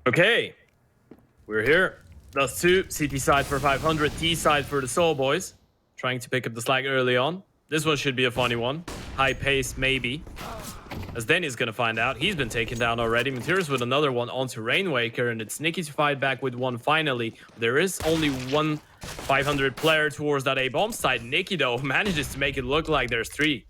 Okay, we're here. DUST2, CT side for 500, T side for the Soul Boys. Trying to pick up the slack early on. This one should be a funny one. High pace, maybe. As Danny's gonna find out, he's been taken down already. Materials with another one onto Rainwaker, and it's Nicky to fight back with one finally. There is only one 500 player towards that A-bomb side. Nicky, though, manages to make it look like there's three.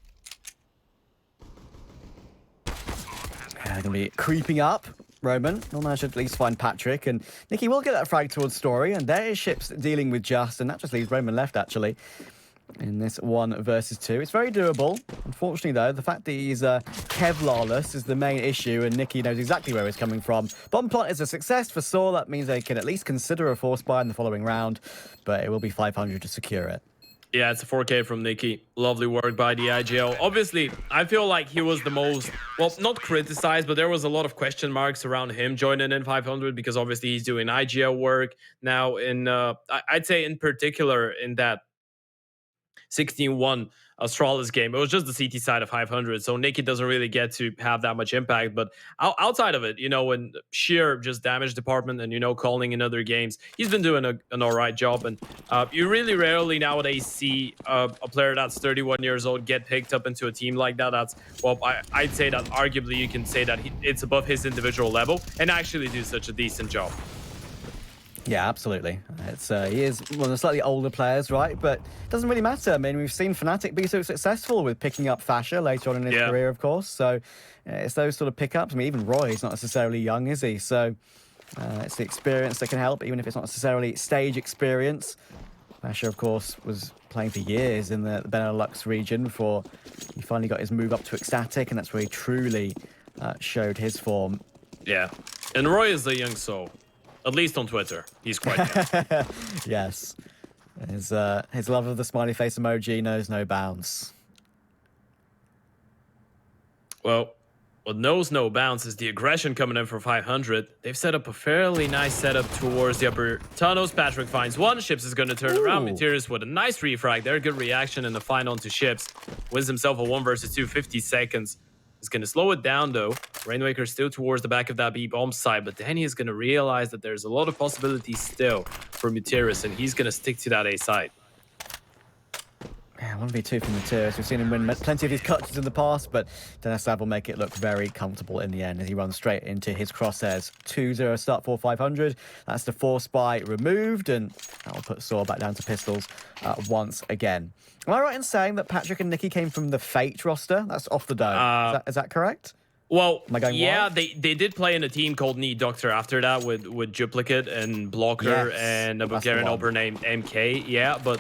They're gonna be creeping up. Roman will manage to at least find Patrick, and Nicky will get that frag towards Story, and there is Ships dealing with Just, and that just leaves Roman left, actually, in this 1 versus 2. It's very doable. Unfortunately, though, the fact that he's Kevlarless is the main issue, and Nicky knows exactly where he's coming from. Bomb plot is a success for Saw. That means they can at least consider a force buy in the following round, but it will be 500 to secure it. Yeah, it's a 4K from Nicky. Lovely work by the IGL. Obviously, I feel like he was the most, well, not criticized, but there was a lot of question marks around him joining in 500 because obviously he's doing IGL work now in, I'd say in particular in that 16-1 Astralis game. It was just the CT side of 500, so Nicky doesn't really get to have that much impact. But outside of it, you know, in sheer just damage department and, you know, calling in other games, he's been doing an all right job. And you really rarely nowadays see a player that's 31 years old get picked up into a team like that. That's, well, I'd say that arguably you can say that it's above his individual level and actually do such a decent job. Yeah, absolutely. It's he is one of the slightly older players, right? But it doesn't really matter. I mean, we've seen Fnatic be so successful with picking up Fasher later on in his career, of course. So it's those sort of pickups. I mean, even Roy's not necessarily young, is he? So it's the experience that can help, even if it's not necessarily stage experience. Fasher, of course, was playing for years in the Benelux region before he finally got his move up to Ecstatic, and that's where he truly showed his form. Yeah, and Roy is a young soul. At least on Twitter, he's quite young. Yes. His love of the smiley face emoji knows no bounds. Well, what knows no bounds is the aggression coming in for 500. They've set up a fairly nice setup towards the upper tunnels. Patrick finds one. Ships is going to turn around. Materials with a nice refrag there. Good reaction in the fight onto Ships. Wins himself a 1 versus 2, 50 seconds. He's going to slow it down, though. Rainwaker still towards the back of that B-bomb side, but then he's going to realize that there's a lot of possibilities still for Muteris, and he's going to stick to that A side. Yeah, 1v2 from Muteris. We've seen him win plenty of these clutches in the past, but DUST2 will make it look very comfortable in the end as he runs straight into his crosshairs. 2-0 start for 500. That's the force buy removed, and that will put Saw back down to pistols once again. Am I right in saying that Patrick and Nicky came from the Fate roster? That's off the dome. Is that correct? Well, yeah, they did play in a team called Need Doctor after that with Duplicate and Blocker and a Bulgarian helper named MK. Yeah, but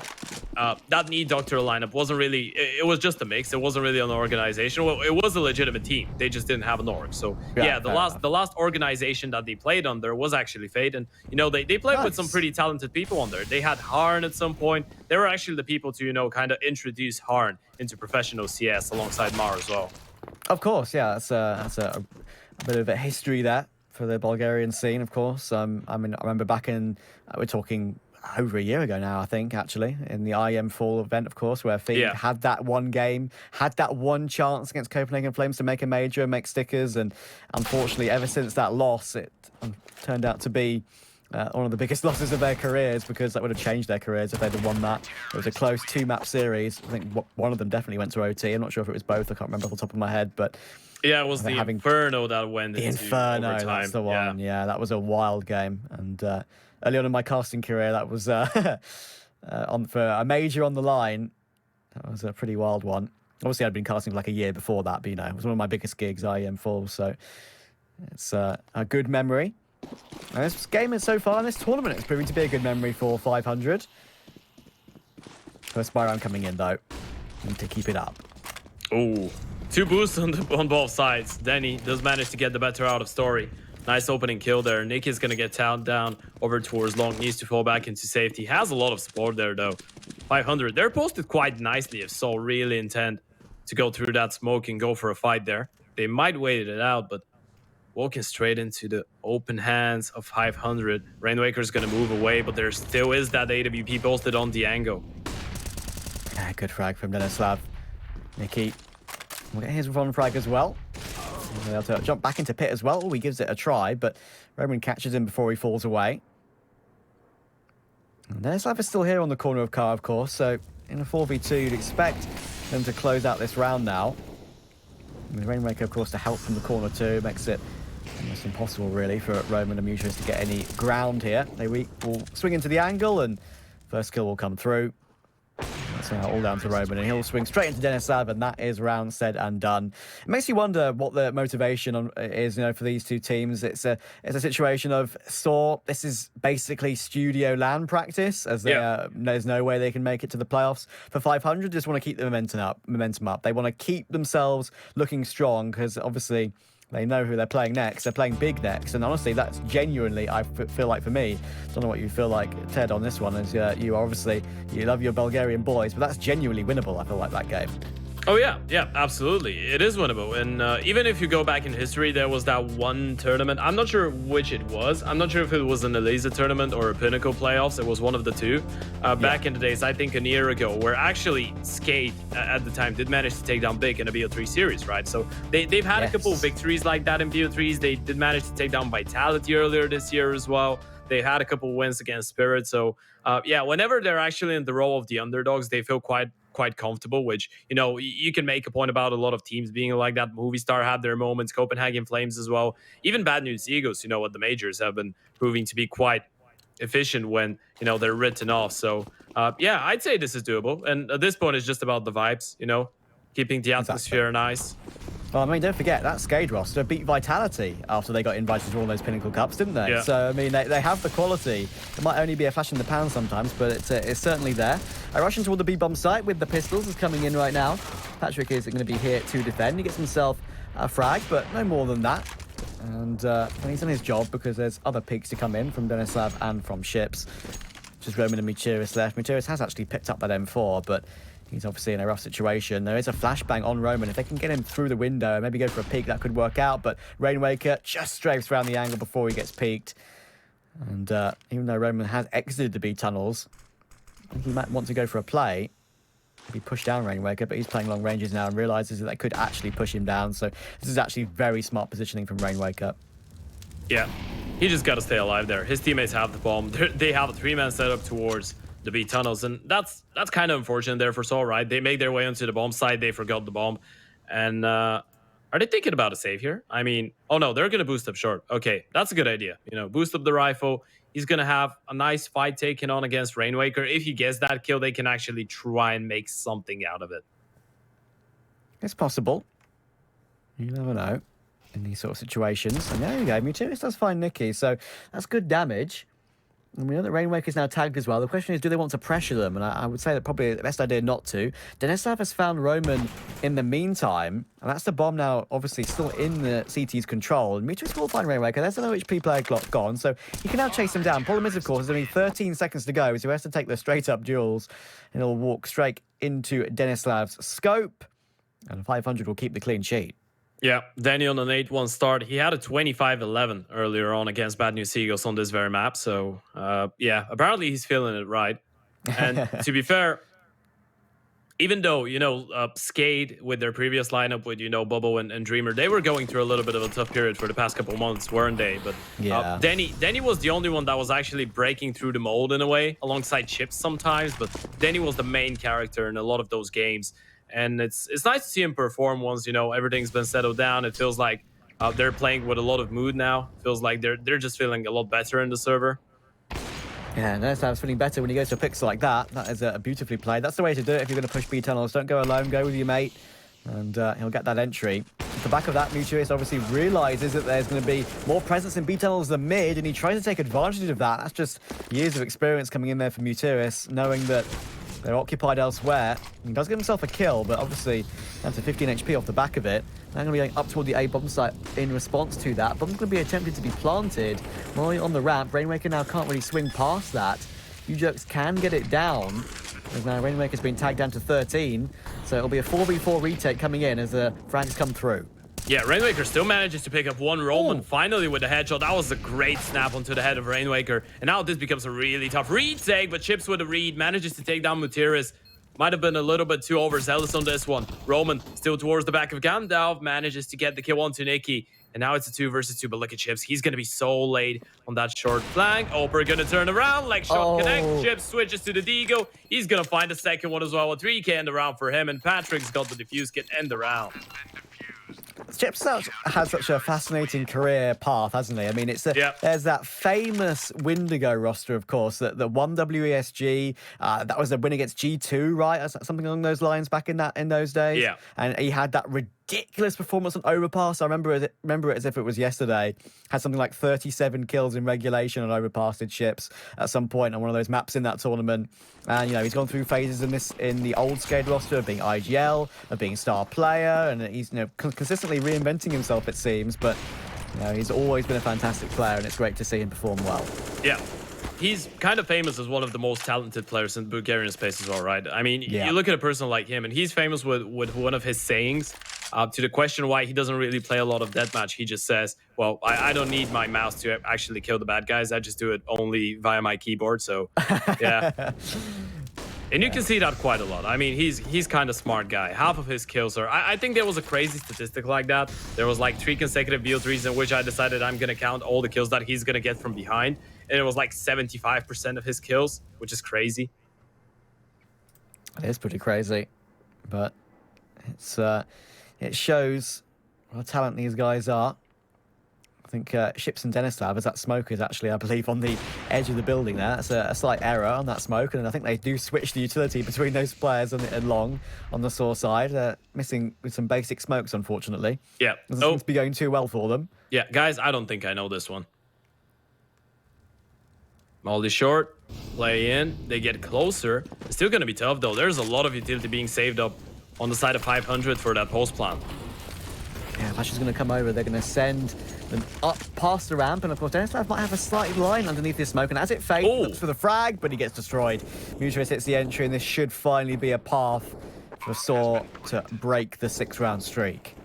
that Need Doctor lineup wasn't really, it was just a mix. It wasn't really an organization. Well, it was a legitimate team. They just didn't have an org. So yeah, the last organization that they played under was actually Fate. And, you know, they played with some pretty talented people on there. They had Harn at some point. They were actually the people to, you know, kind of introduce Harn into professional CS alongside Mar as well. Of course, yeah, that's a bit of a history there for the Bulgarian scene, of course. I mean, I remember back in, we're talking over a year ago now, I think, actually, in the IM Fall event, of course, where Fate had that one game, had that one chance against Copenhagen Flames to make a major, make stickers, and unfortunately, ever since that loss, it turned out to be one of the biggest losses of their careers, because that would have changed their careers if they'd have won that. It was a close 2-map series. I think one of them definitely went to OT. I'm not sure if it was both. I can't remember off the top of my head, but yeah, it was the Inferno that went into Inferno. overtime. That's the one. Yeah, that was a wild game. And early on in my casting career, that was for a major on the line. That was a pretty wild one. Obviously, I'd been casting for like a year before that, but you know, it was one of my biggest gigs, IM Fall. So it's a good memory. And this game is so far in this tournament, it's proving to be a good memory for 500. First buy round coming in, though. Need to keep it up. Oh, 2 boosts on both sides. Danny does manage to get the better out of Story. Nice opening kill there. Nick is going to get down over towards long. Needs to fall back into safety. Has a lot of support there, though. 500. They're posted quite nicely if Soul really intend to go through that smoke and go for a fight there. They might wait it out, but walking straight into the open hands of 500. Rainwaker's going to move away, but there still is that AWP posted on Diango. Yeah, good frag from DUST2. Nicky will get his one frag as well. They'll able to jump back into pit as well. He gives it a try, but Roman catches him before he falls away. And DNSLAV is still here on the corner of car, of course, so in a 4v2, you'd expect them to close out this round now. With Rainmaker, of course, to help from the corner too, makes it almost impossible, really, for Roman and Mutuous to get any ground here. They will swing into the angle, and first kill will come through. That's all down to Roman, and he'll swing straight into DNSLAV, and that is round said and done. It makes you wonder what the motivation is, for these two teams. It's a situation of this is basically studio LAN practice, as there's no way they can make it to the playoffs for 500. Just want to keep the momentum up. They want to keep themselves looking strong, because obviously they know who they're playing next. They're playing big next. And honestly, that's genuinely, I feel like, for me, don't know what you feel like, Ted, on this one, as you obviously, you love your Bulgarian boys, but that's genuinely winnable, I feel like, that game. Oh, yeah, absolutely. It is winnable. And even if you go back in history, there was that one tournament. I'm not sure which it was. I'm not sure if it was an Elisa tournament or a Pinnacle playoffs. It was one of the two. Back in the days, I think a year ago, where actually Skate at the time did manage to take down Big in a BO3 series, right? So they've had a couple of victories like that in BO3s. They did manage to take down Vitality earlier this year as well. They had a couple of wins against Spirit. So, whenever they're actually in the role of the underdogs, they feel quite comfortable, which, you can make a point about a lot of teams being like that. Movistar had their moments, Copenhagen Flames as well. Even Bad News Eagles, at the majors have been proving to be quite efficient when, they're written off. So, I'd say this is doable. And at this point, it's just about the vibes, keeping the atmosphere nice. Well, don't forget, that Skade roster beat Vitality after they got invited to all those Pinnacle Cups, didn't they? Yeah. So, they have the quality. It might only be a flash in the pan sometimes, but it's certainly there. Rushing toward the B-bomb site with the pistols is coming in right now. Patrick is going to be here to defend. He gets himself a frag, but no more than that. And he's done his job, because there's other peaks to come in from DNSLAV and from Ships. Just Roman and Mutuous left. Mutuous has actually picked up that M4, but he's obviously in a rough situation. There is a flashbang on Roman. If they can get him through the window and maybe go for a peek, that could work out. But Rainmaker just strafes around the angle before he gets peeked. And even though Roman has exited the B tunnels, I think he might want to go for a play. He pushed down Rainmaker, but he's playing long ranges now and realizes that they could actually push him down. So this is actually very smart positioning from Rainmaker. Yeah, he just got to stay alive there. His teammates have the bomb. They have a 3-man setup towards the B tunnels, and that's kind of unfortunate there for Sol, right? They make their way onto the bomb side, they forgot the bomb, and are they thinking about a save here? Oh no, they're gonna boost up short. Okay, that's a good idea. Boost up the rifle. He's gonna have a nice fight taken on against Rainmaker. If he gets that kill, they can actually try and make something out of it. It's possible. You never know in these sort of situations. And there you go, Mutuous does find Nikki, so that's good damage. And we know that Rainmaker is now tagged as well. The question is, do they want to pressure them? And I would say that probably the best idea not to. DNSLAV has found Roman in the meantime. And that's the bomb now, obviously, still in the CT's control. And Mutuous will find Rainmaker. There's an OHP player clock gone. So he can now chase him down. Problem is, of course, there's only 13 seconds to go. So he has to take the straight-up duels. And he'll walk straight into DNSLAV's scope. And 500 will keep the clean sheet. Yeah, Danny on an 8-1 start. He had a 25-11 earlier on against Bad News Eagles on this very map. So, apparently he's feeling it right. And to be fair, even though, Skade with their previous lineup with, Bobo and Dreamer, they were going through a little bit of a tough period for the past couple months, weren't they? But Danny was the only one that was actually breaking through the mold in a way, alongside Chips sometimes. But Danny was the main character in a lot of those games. And it's nice to see him perform once, everything's been settled down. It feels like they're playing with a lot of mood now. It feels like they're just feeling a lot better in the server. Yeah, DNSLAV's feeling better when he goes to a pixel like that. That is beautifully played. That's the way to do it if you're going to push B tunnels. Don't go alone, go with your mate, and he'll get that entry. At the back of that, Mutuous obviously realizes that there's going to be more presence in B tunnels than mid, and he tries to take advantage of that. That's just years of experience coming in there for Mutuous, knowing that they're occupied elsewhere. He does get himself a kill, but obviously down to 15 HP off the back of it. They're going to be going up toward the A bomb site in response to that. Bomb's going to be attempted to be planted while on the ramp. Rainmaker now can't really swing past that. U-Jerks can get it down. As now Rainmaker's been tagged down to 13. So it'll be a 4v4 retake coming in as the frags come through. Yeah, Rainmaker still manages to pick up one Roman finally with a headshot. That was a great snap onto the head of Rainmaker. And now this becomes a really tough retake, but Chips with a read manages to take down Muteris. Might have been a little bit too overzealous on this one. Roman still towards the back of Gandalf, manages to get the kill onto Nikki. And now it's a 2 versus 2, but look at Chips. He's going to be so late on that short flank. Oper going to turn around, leg shot connect. Chips switches to the Deagle. He's going to find a second one as well. A 3K end the round for him, and Patrick's got the defuse kit end the round. Chips has such a fascinating career path, hasn't he? I mean, there's that famous Wendigo roster, of course, that won WESG. That was a win against G2, right? Something along those lines back in those days. Yeah. And he had that ridiculous performance on Overpass. I remember it as if it was yesterday. Had something like 37 kills in regulation on Overpass, did Chips at some point on one of those maps in that tournament. And, you know, he's gone through phases in the old Skade roster of being IGL, of being star player, and he's, you know, consistently reinventing himself, it seems. But, you know, he's always been a fantastic player, and it's great to see him perform well. Yeah. He's kind of famous as one of the most talented players in the Bulgarian space as well, right? I mean, you look at a person like him, and he's famous with one of his sayings. To the question why he doesn't really play a lot of deathmatch, he just says, well, I don't need my mouse to actually kill the bad guys. I just do it only via my keyboard. So, yeah. And you can see that quite a lot. I mean, he's kind of smart guy. Half of his kills are... I think there was a crazy statistic like that. There was like 3 consecutive BO3s in which I decided I'm going to count all the kills that he's going to get from behind. And it was like 75% of his kills, which is crazy. It is pretty crazy. But it shows how talented these guys are. I think Ships and Denislav, as that smoke is actually, I believe, on the edge of the building there. That's a slight error on that smoke, and I think they do switch the utility between those players and Long on the Saw side. Missing with some basic smokes, unfortunately. Yeah. Doesn't seem to be going too well for them. Yeah, guys, I don't think I know this one. Molly short, play in, they get closer. It's still going to be tough, though. There's a lot of utility being saved up on the side of 500 for that post plant. Yeah, Pasha's going to come over. They're going to send them up past the ramp. And, of course, Denislav might have a slight line underneath this smoke. And as it fades, looks for the frag, but he gets destroyed. Mutris hits the entry, and this should finally be a path for Saw to break the 6-round streak.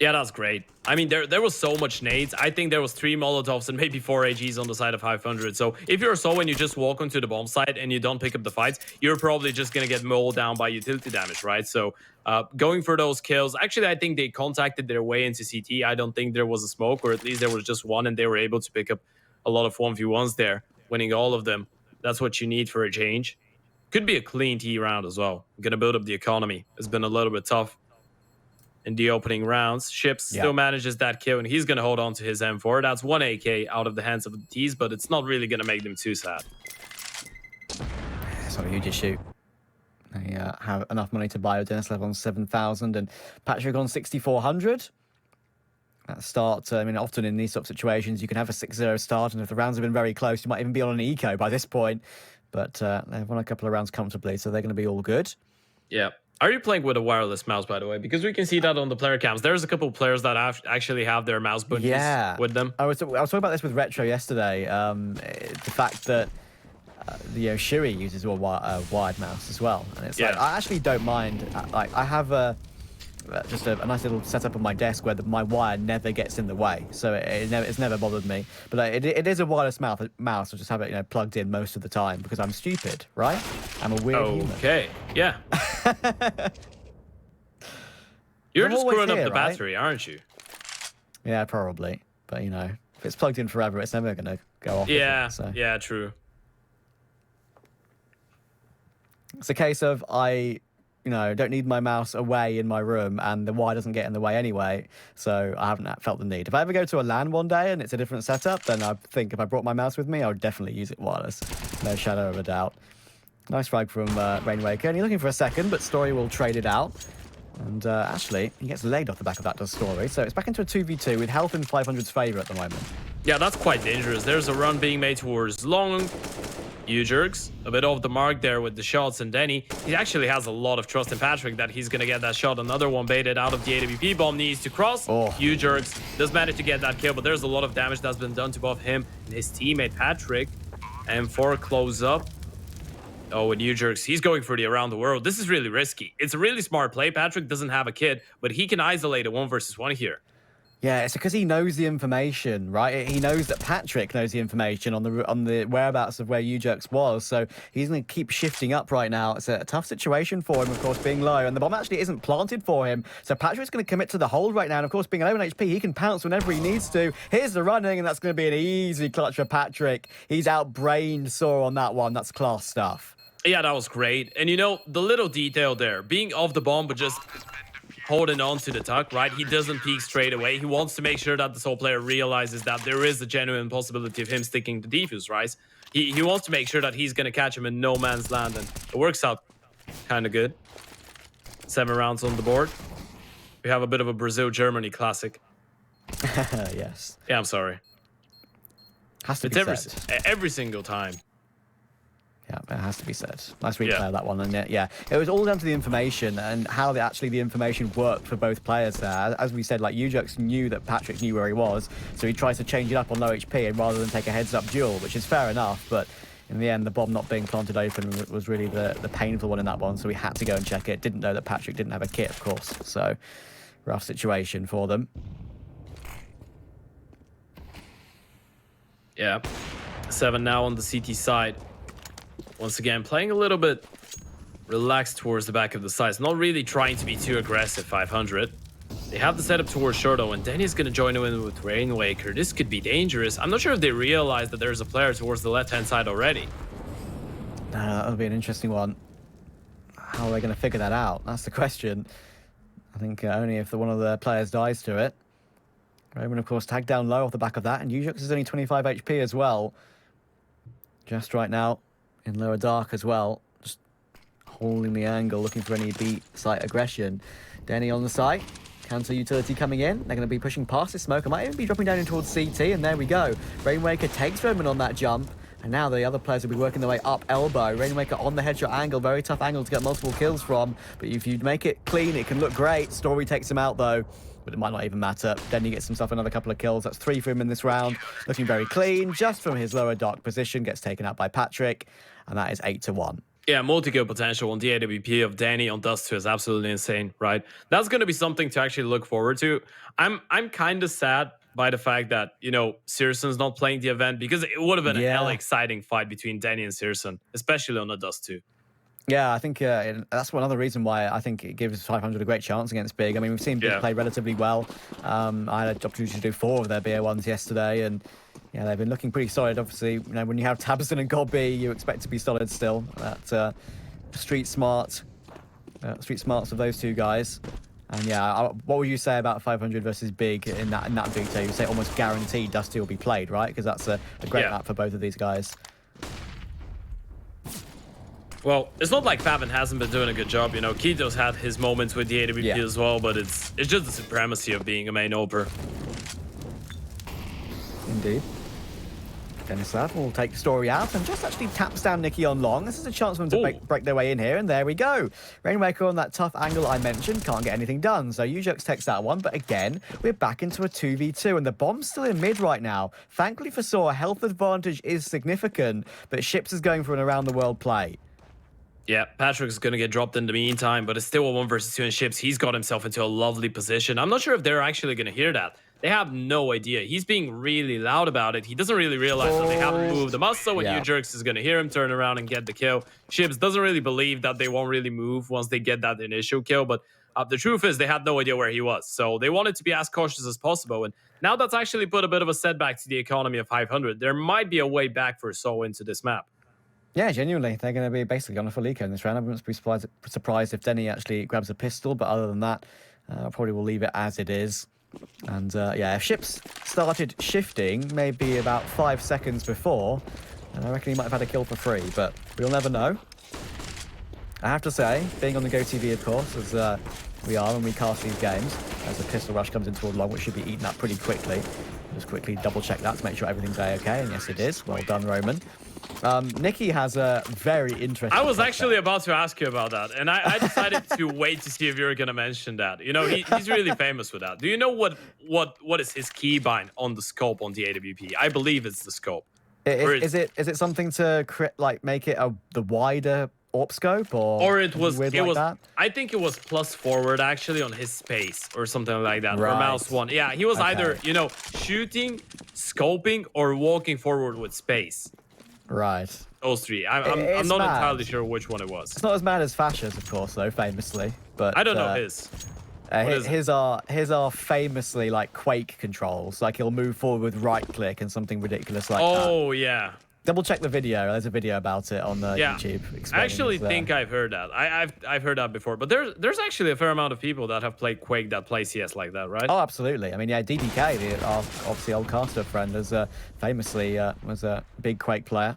Yeah, that's great. I mean, there was so much nades. I think there was 3 Molotovs and maybe 4 AGs on the side of 500. So if you're Saw and you just walk onto the bomb site and you don't pick up the fights, you're probably just going to get mowed down by utility damage, right? So going for those kills, actually, I think they contacted their way into CT. I don't think there was a smoke, or at least there was just one, and they were able to pick up a lot of 1v1s there, winning all of them. That's what you need for a change. Could be a clean T round as well. Going to build up the economy. It's been a little bit tough in the opening rounds. Ships still manages that kill, and he's going to hold on to his M4. That's 1 AK out of the hands of the T's, but it's not really going to make them too sad. That's not a huge issue. They have enough money to buy Denislav on 7,000 and Patrick on 6,400. That start, I mean, often in these sort of situations, you can have a 6-0 start, and if the rounds have been very close, you might even be on an eco by this point. But they've won a couple of rounds comfortably, so they're going to be all good. Yeah. Are you playing with a wireless mouse, by the way? Because we can see that on the player cams. There's a couple of players that actually have their mouse buttons with them. I was talking about this with Retro yesterday. The fact that Shiri uses a wired mouse as well, and it's like, I actually don't mind. I have just a nice little setup on my desk where my wire never gets in the way, so it's never bothered me. But it is a wireless mouse. I just have it plugged in most of the time because I'm stupid, right? I'm a weird human. Okay, yeah. You're just screwing up the battery, aren't you? Yeah, probably. But if it's plugged in forever, it's never going to go off. Yeah, yeah, true. It's a case of I don't need my mouse away in my room, and the wire doesn't get in the way anyway, so I haven't felt the need. If I ever go to a LAN one day and it's a different setup, then I think if I brought my mouse with me, I would definitely use it wireless. No shadow of a doubt. Nice frag from Rainwaker, and he's looking for a second, but Story will trade it out. And actually, he gets laid off the back of that, does Story. So it's back into a 2v2 with health in 500's favour at the moment. Yeah, that's quite dangerous. There's a run being made towards Long. U-Jerks, a bit off the mark there with the shots, and Denny, he actually has a lot of trust in Patrick that he's going to get that shot. Another one baited out of the AWP bomb, needs to cross. U-Jerks does manage to get that kill, but there's a lot of damage that's been done to both him and his teammate Patrick. And for close up. Oh, and U-Jerks, he's going for the around the world. This is really risky. It's a really smart play. Patrick doesn't have a kid, but he can isolate a 1 versus 1 here. Yeah, it's because he knows the information, right? He knows that Patrick knows the information on the whereabouts of where Ujerks was, so he's going to keep shifting up right now. It's a tough situation for him, of course, being low, and the bomb actually isn't planted for him, so Patrick's going to commit to the hold right now, and of course, being low on HP, he can pounce whenever he needs to. Here's the running, and that's going to be an easy clutch for Patrick. He's outbrained Saw on that one. That's class stuff. Yeah, that was great. And you know, the little detail there, being off the bomb, but just holding on to the tuck, right? He doesn't peek straight away. He wants to make sure that the Soul player realizes that there is a genuine possibility of him sticking the defuse, right? He wants to make sure that he's going to catch him in no man's land, and it works out kind of good. 7 rounds on the board. We have a bit of a Brazil-Germany classic. Yes. Yeah, I'm sorry. Has to it's be every single time. Yeah, it has to be said. Nice replay of that one. And yeah, it was all down to the information and how the information worked for both players there. As we said, like, Ujerks knew that Patrick knew where he was, so he tries to change it up on low HP and rather than take a heads-up duel, which is fair enough, but in the end, the bomb not being planted open was really the painful one in that one, so we had to go and check it. Didn't know that Patrick didn't have a kit, of course, so rough situation for them. Yeah. 7 now on the CT side. Once again, playing a little bit relaxed towards the back of the sides. Not really trying to be too aggressive, 500. They have the setup towards Shorto, and Danny's going to join in with Rainwaker. This could be dangerous. I'm not sure if they realize that there's a player towards the left-hand side already. That'll be an interesting one. How are they going to figure that out? That's the question. I think only if one of the players dies to it. Roman, of course, tagged down low off the back of that, and Ujerks is only 25 HP as well. Just right now. In lower dark as well, just holding the angle, looking for any beat site aggression. Denny on the site, counter utility coming in. They're going to be pushing past the smoke. I might even be dropping down in towards CT, and there we go. Rainwaker takes Roman on that jump, and now the other players will be working their way up elbow. Rainwaker on the headshot angle, very tough angle to get multiple kills from, but if you make it clean, it can look great. Story takes him out though, but it might not even matter. Then he gets himself another couple of kills. That's 3 for him in this round. Looking very clean, just from his lower dark position. Gets taken out by Patrick, and that is 8-1. Yeah, multi-kill potential on the AWP of Danny on DUST2 is absolutely insane, right? That's going to be something to actually look forward to. I'm kind of sad by the fact that, you know, Searson's not playing the event, because it would have been a hell exciting fight between Danny and Searson, especially on the DUST2. Yeah, I think that's one other reason why I think it gives 500 a great chance against Big. I mean, we've seen Big play relatively well. I had the opportunity to do 4 of their BO1s yesterday, and yeah, they've been looking pretty solid. Obviously, you know, when you have Tabson and Godby, you expect to be solid still. That street smarts of those two guys. And yeah, what would you say about 500 versus Big in that veto? You say almost guaranteed DUST2 will be played, right? Because that's a great map for both of these guys. Well, it's not like Faven hasn't been doing a good job. You know, Kito's had his moments with the AWP as well, but it's just the supremacy of being a main oper. Indeed. Dennis Ladd will take the story out and just actually taps down Nicky on long. This is a chance for them to break their way in here, and there we go. Rainmaker on that tough angle I mentioned, can't get anything done. So Ujerks takes that one, but again, we're back into a 2v2, and the bomb's still in mid right now. Thankfully for Saw, health advantage is significant, but Ships is going for an around-the-world play. Yeah, Patrick's going to get dropped in the meantime, but it's still a 1 versus 2 in Ships. He's got himself into a lovely position. I'm not sure if they're actually going to hear that. They have no idea. He's being really loud about it. He doesn't really realize that they haven't moved the muscle when Ujerks is going to hear him turn around and get the kill. Ships doesn't really believe that they won't really move once they get that initial kill, but the truth is they had no idea where he was. So they wanted to be as cautious as possible, and now that's actually put a bit of a setback to the economy of 500. There might be a way back for Soul into this map. Yeah, genuinely. They're going to be basically on a full eco in this round. I wouldn't be surprised if Denny actually grabs a pistol, but other than that, probably will leave it as it is. And yeah, if Ships started shifting maybe about 5 seconds before, I reckon he might have had a kill for free, but we'll never know. I have to say, being on the Go TV, of course, as we are when we cast these games, as a pistol rush comes in toward long, which should be eaten up pretty quickly. Just quickly double check that to make sure everything's okay, and yes it is. Well done, Roman. Nicky has a very interesting... I was actually about to ask you about that, and I decided to wait to see if you were going to mention that. You know, he's really famous with that. Do you know what is his keybind on the scope on the AWP? I believe it's the scope. Is it something to like make it the wider AWP scope or it was weird like that? I think it was plus forward actually on his space or something like that. Right. Or mouse one. Yeah, he was either, you know, shooting, scoping, or walking forward with space. Right. Those three. I'm not entirely sure which one it was. It's not as mad as Fasha's, of course, though, famously. But I don't know his. His are famously like Quake controls. Like he'll move forward with right click and something ridiculous like that. Oh yeah. Double check the video. There's a video about it on YouTube. I actually think I've heard that. I've heard that before. But there's actually a fair amount of people that have played Quake that play CS like that, right? Oh, absolutely. I mean, yeah, DDK, our obviously old caster friend, is famously was a big Quake player.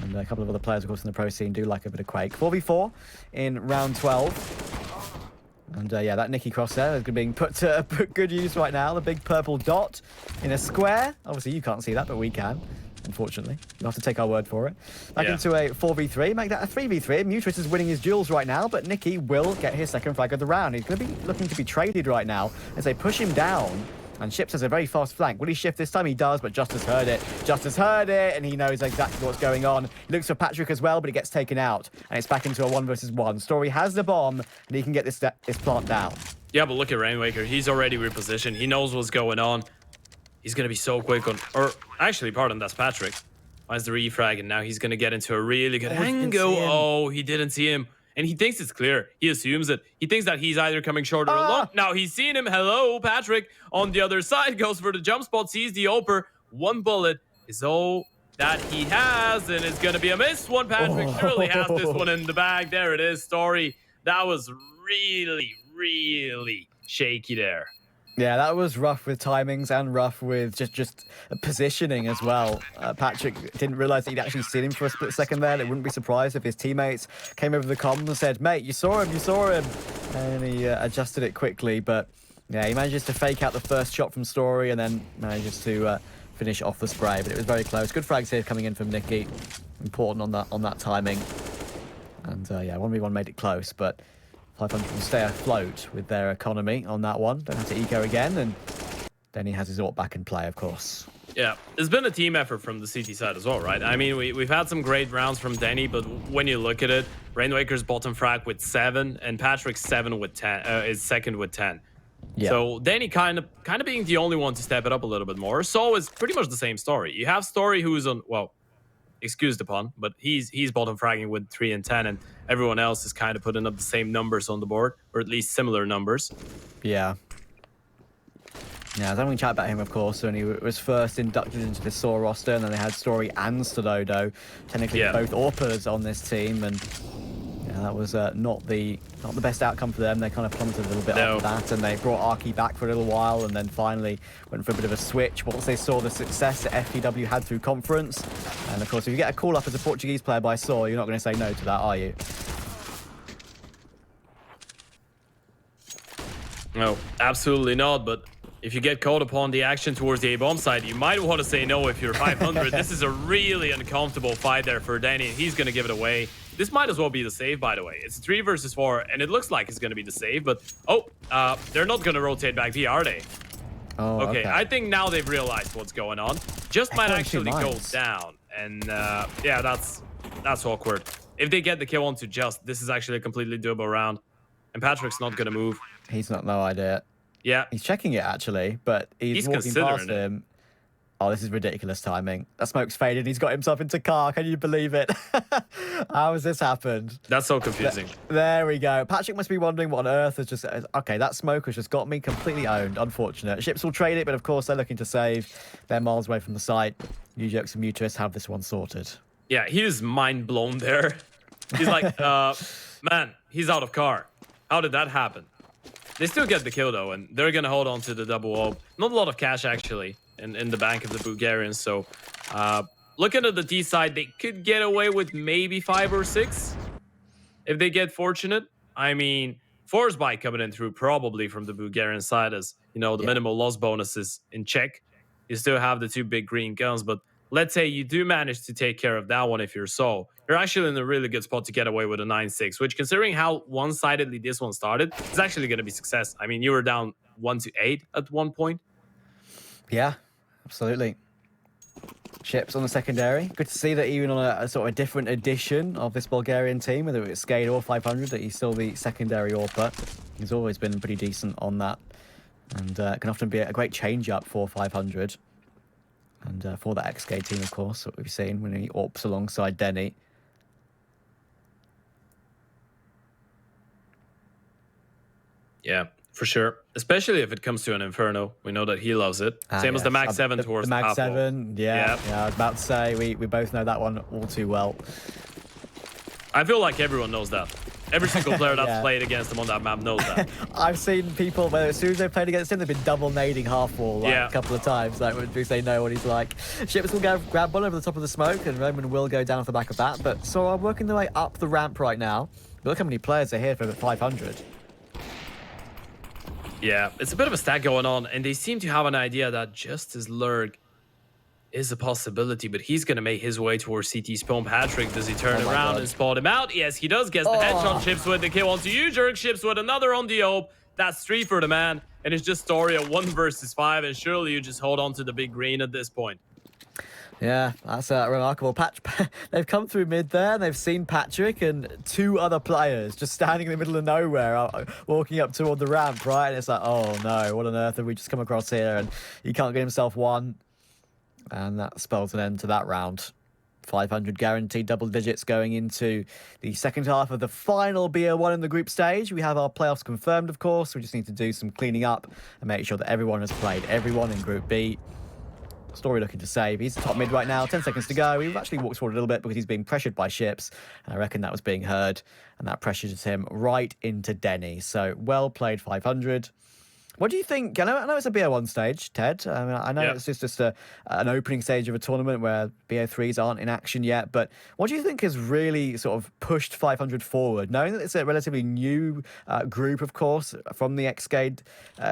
And a couple of other players, of course, in the pro scene do like a bit of Quake. 4v4 in round 12. And yeah, that Nicky cross there is being put to good use right now. The big purple dot in a square. Obviously, you can't see that, but we can. Unfortunately, you'll have to take our word for it. Back into a 4v3, make that a 3v3. Mutris is winning his duels right now, but Nicky will get his second flag of the round. He's going to be looking to be traded right now as they push him down. And Ships has a very fast flank. Will he shift this time? He does, but Justice heard it. Justice heard it, and he knows exactly what's going on. He looks for Patrick as well, but he gets taken out. And it's back into a 1 versus 1. Story has the bomb, and he can get this plant down. Yeah, but look at Rainmaker. He's already repositioned. He knows what's going on. He's going to be so quick on... Or, actually, pardon, that's Patrick. Finds the refrag, and now he's going to get into a really good angle. Oh, he didn't see him. And he thinks it's clear. He assumes it. He thinks that he's either coming short or long. Now he's seen him. Hello, Patrick. On the other side, goes for the jump spot, sees the Oper. One bullet is all that he has, and it's going to be a miss one. Patrick surely has this one in the bag. There it is, Story. That was really, really shaky there. Yeah, that was rough with timings and rough with just positioning as well. Patrick didn't realize that he'd actually seen him for a split second there. It wouldn't be surprised if his teammates came over the comms and said, mate, you saw him, you saw him. And he adjusted it quickly. But yeah, he manages to fake out the first shot from Story and then manages to finish off the spray. But it was very close. Good frags here coming in from Nicky. Important on that timing. And yeah, 1v1 made it close, but 500 will stay afloat with their economy on that one. Don't have to eco again, and then he has his AWP back in play, of course. Yeah, it's been a team effort from the CT side as well, right? I mean, we've had some great rounds from Danny, but when you look at it, Rainwaker's bottom frag with 7, and Patrick's 7 with 10 is second with 10. Yeah. So Danny kind of being the only one to step it up a little bit more. So it's pretty much the same story. You have Story who's on, well, excuse the pun, but he's bottom fragging with 3 and 10, and everyone else is kind of putting up the same numbers on the board, or at least similar numbers. Yeah. Yeah, I was having a chat about him, of course, when he was first inducted into the SOAR roster, and then they had Story and Stododo, technically both AWPers on this team, and yeah, that was not the best outcome for them. They kind of plummeted a little bit after that, and they brought Arky back for a little while, and then finally went for a bit of a switch once they saw the success that FTW had through conference. And of course, if you get a call up as a Portuguese player by SOAR, you're not going to say no to that, are you? No, absolutely not. But if you get caught upon the action towards the A-bomb side, you might want to say no if you're 500. This is a really uncomfortable fight there for Danny. He's going to give it away. This might as well be the save, by the way. It's 3 versus 4, and it looks like it's going to be the save, but they're not going to rotate back B, are they? Oh, okay. I think now they've realized what's going on. Just might actually go down, and yeah, that's awkward. If they get the kill onto Just, this is actually a completely doable round, and Patrick's not going to move. He's not, no idea. Yeah. He's checking it, actually, but he's walking past him. Oh, this is ridiculous timing. That smoke's faded. He's got himself into car. Can you believe it? How has this happened? That's so confusing. There we go. Patrick must be wondering what on earth has just... Okay, that smoke has just got me completely owned. Unfortunate. Ships will trade it, but of course they're looking to save. They're miles away from the site. New Jokes and Mutris have this one sorted. Yeah, he was mind blown there. He's like, man, he's out of car. How did that happen? They still get the kill, though, and they're going to hold on to the double AWP. Not a lot of cash, actually, in the bank of the Bulgarians. So, looking at the D side, they could get away with maybe 5 or 6 if they get fortunate. I mean, Force Bike coming in through probably from the Bulgarian side as, you know, the minimal loss bonus is in check. You still have the 2 big green guns, but let's say you do manage to take care of that one if you're so. You're actually in a really good spot to get away with a 9-6, which, considering how one-sidedly this one started, is actually going to be success. I mean, you were down 1-8 at one point. Yeah, absolutely. Ships on the secondary. Good to see that even on a sort of a different edition of this Bulgarian team, whether it's Skate or 500, that he's still the secondary AWP. He's always been pretty decent on that, and can often be a great change-up for 500. And for the XK team, of course, what we've seen when he AWPs alongside Denny. Yeah, for sure. Especially if it comes to an Inferno. We know that he loves it. Same as the Mag 7 towards the Mag 7, yeah. I was about to say, we both know that one all too well. I feel like everyone knows that. Every single player that's played against him on that map knows that. I've seen people, whether as soon as they've played against him, they've been double nading half wall a couple of times. Like, they know what he's like. Ships will go grab one over the top of the smoke, and Roman will go down off the back of that. But so I'm working their way up the ramp right now. Look how many players are here for 500. Yeah, it's a bit of a stack going on, and they seem to have an idea that just as Lurg is a possibility, but he's going to make his way towards CT spawn. Patrick, does he turn around and spot him out? Yes, he does. Gets the headshot. Ships with the kill onto you. Jerk Ships with another on the AWP. That's 3 for the man, and it's just story of 1 versus 5, and surely you just hold on to the big green at this point. Yeah, that's remarkable. They've come through mid there, and they've seen Patrick and 2 other players just standing in the middle of nowhere, walking up toward the ramp, right? And it's like, oh no, what on earth have we just come across here? And he can't get himself one. And that spells an end to that round. 500 guaranteed double digits going into the second half of the final BO1 in the group stage. We have our playoffs confirmed, of course. We just need to do some cleaning up and make sure that everyone has played. Everyone in Group B. Story looking to save. He's top mid right now. 10 seconds to go. We've actually walked forward a little bit because he's being pressured by Ships. And I reckon that was being heard. And that pressures him right into Denny. So well played, 500. What do you think? I know it's a BO1 stage, Ted. I know it's just an opening stage of a tournament where BO3s aren't in action yet. But what do you think has really sort of pushed 500 forward? Knowing that it's a relatively new group, of course, from the Xcade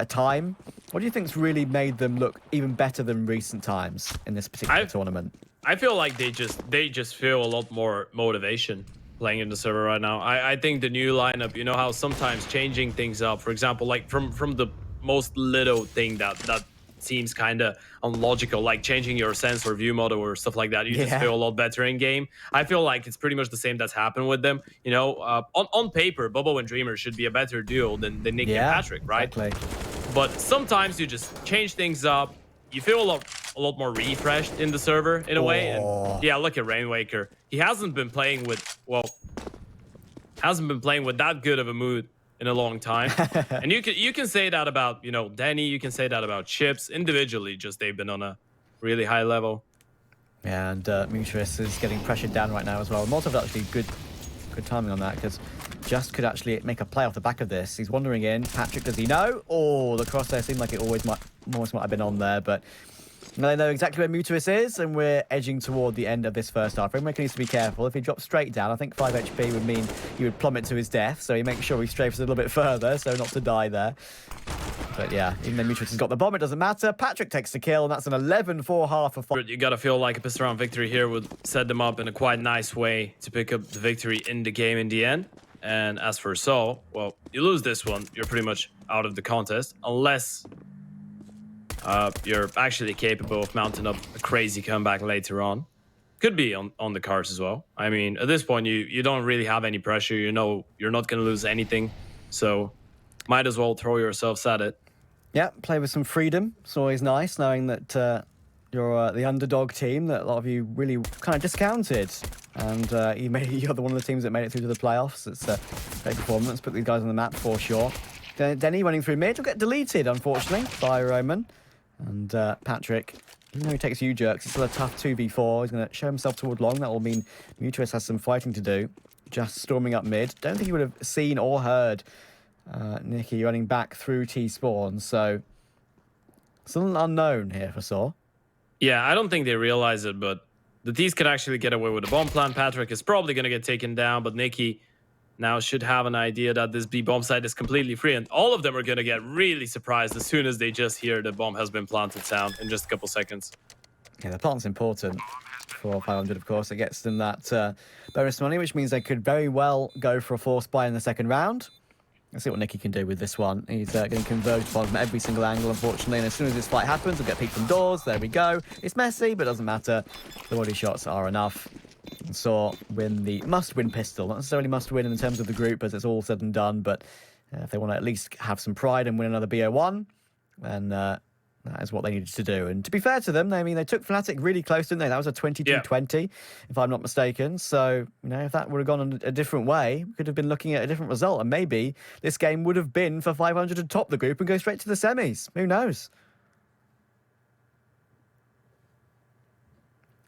time. What do you think's really made them look even better than recent times in this particular tournament? I feel like they just feel a lot more motivation playing in the server right now. I think the new lineup, you know how sometimes changing things up, for example, like from the most little thing that seems kind of unlogical, like changing your sensor view model or stuff like that, you just feel a lot better in game. I feel like it's pretty much the same that's happened with them. You know, on paper, Bobo and Dreamer should be a better duo than Nicky and Patrick, right? Exactly. But sometimes you just change things up. You feel a lot more refreshed in the server in a way. And yeah, look at Rainwaker. He hasn't been playing with that good of a mood in a long time. And you can say that about, you know, Danny, you can say that about Chips. Individually, just they've been on a really high level. Yeah, and Mutris is getting pressured down right now as well. Molotov actually good timing on that, because Just could actually make a play off the back of this. He's wandering in. Patrick, does he know? Oh, the crosshair seemed like it always might have been on there, but they know exactly where Mutuus is, and we're edging toward the end of this first half. Rainmaker needs to be careful. If he drops straight down, I think 5 HP would mean he would plummet to his death, so he makes sure he strafes a little bit further, so not to die there. But yeah, even though Mutuus has got the bomb, it doesn't matter. Patrick takes the kill, and that's an 11-4 half for 5. You gotta feel like a pistol round victory here would set them up in a quite nice way to pick up the victory in the game in the end. And as for Saul, well, you lose this one, you're pretty much out of the contest, unless you're actually capable of mounting up a crazy comeback later on. Could be on the cards as well. I mean, at this point, you don't really have any pressure. You know you're not going to lose anything. So might as well throw yourselves at it. Yeah, play with some freedom. It's always nice knowing that you're the underdog team that a lot of you really kind of discounted. And you're one of the teams that made it through to the playoffs. It's a great performance. Put these guys on the map for sure. Denny running through mid will get deleted, unfortunately, by Roman. And Patrick, even though he takes you jerks, it's still a tough 2v4. He's going to show himself toward long. That will mean Mutuus has some fighting to do. Just storming up mid. Don't think he would have seen or heard Nicky running back through T-spawn. So, still an unknown here for Saw. Yeah, I don't think they realize it, but the T's could actually get away with a bomb plant. Patrick is probably going to get taken down, but Nicky now should have an idea that this B bomb site is completely free, and all of them are going to get really surprised as soon as they just hear the bomb has been planted sound in just a couple seconds. Yeah, the plant's important for 500, of course. It gets them that bonus money, which means they could very well go for a force buy in the second round. Let's see what Nicky can do with this one. He's getting converged from every single angle, unfortunately. And as soon as this fight happens, we'll get peeked from doors. There we go. It's messy, but it doesn't matter. The body shots are enough. And Saw win the must-win pistol. Not necessarily must-win in terms of the group, as it's all said and done. But if they want to at least have some pride and win another BO1, then that is what they needed to do. And to be fair to them, they took Fnatic really close, didn't they? That was a 22-20, if I'm not mistaken. So, if that would have gone a different way, we could have been looking at a different result. And maybe this game would have been for 500 to top the group and go straight to the semis. Who knows?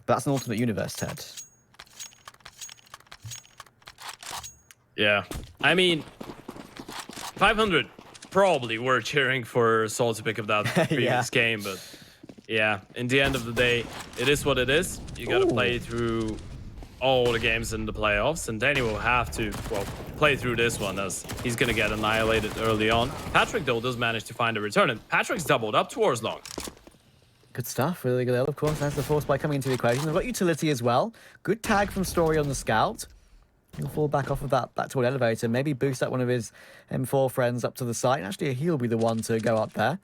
But that's an alternate universe, Ted. Yeah. 500 probably were cheering for Saul to pick up that previous game, but yeah, in the end of the day, it is what it is. You got to play through all the games in the playoffs, and Danny will have to, play through this one as he's going to get annihilated early on. Patrick, though, does manage to find a return, and Patrick's doubled up towards long. Good stuff. Really good, of course. That's the force by coming into the equation. They've got utility as well. Good tag from Story on the scout. He'll fall back off of that back toward elevator. Maybe boost up one of his M4 friends up to the site. Actually, he'll be the one to go up there.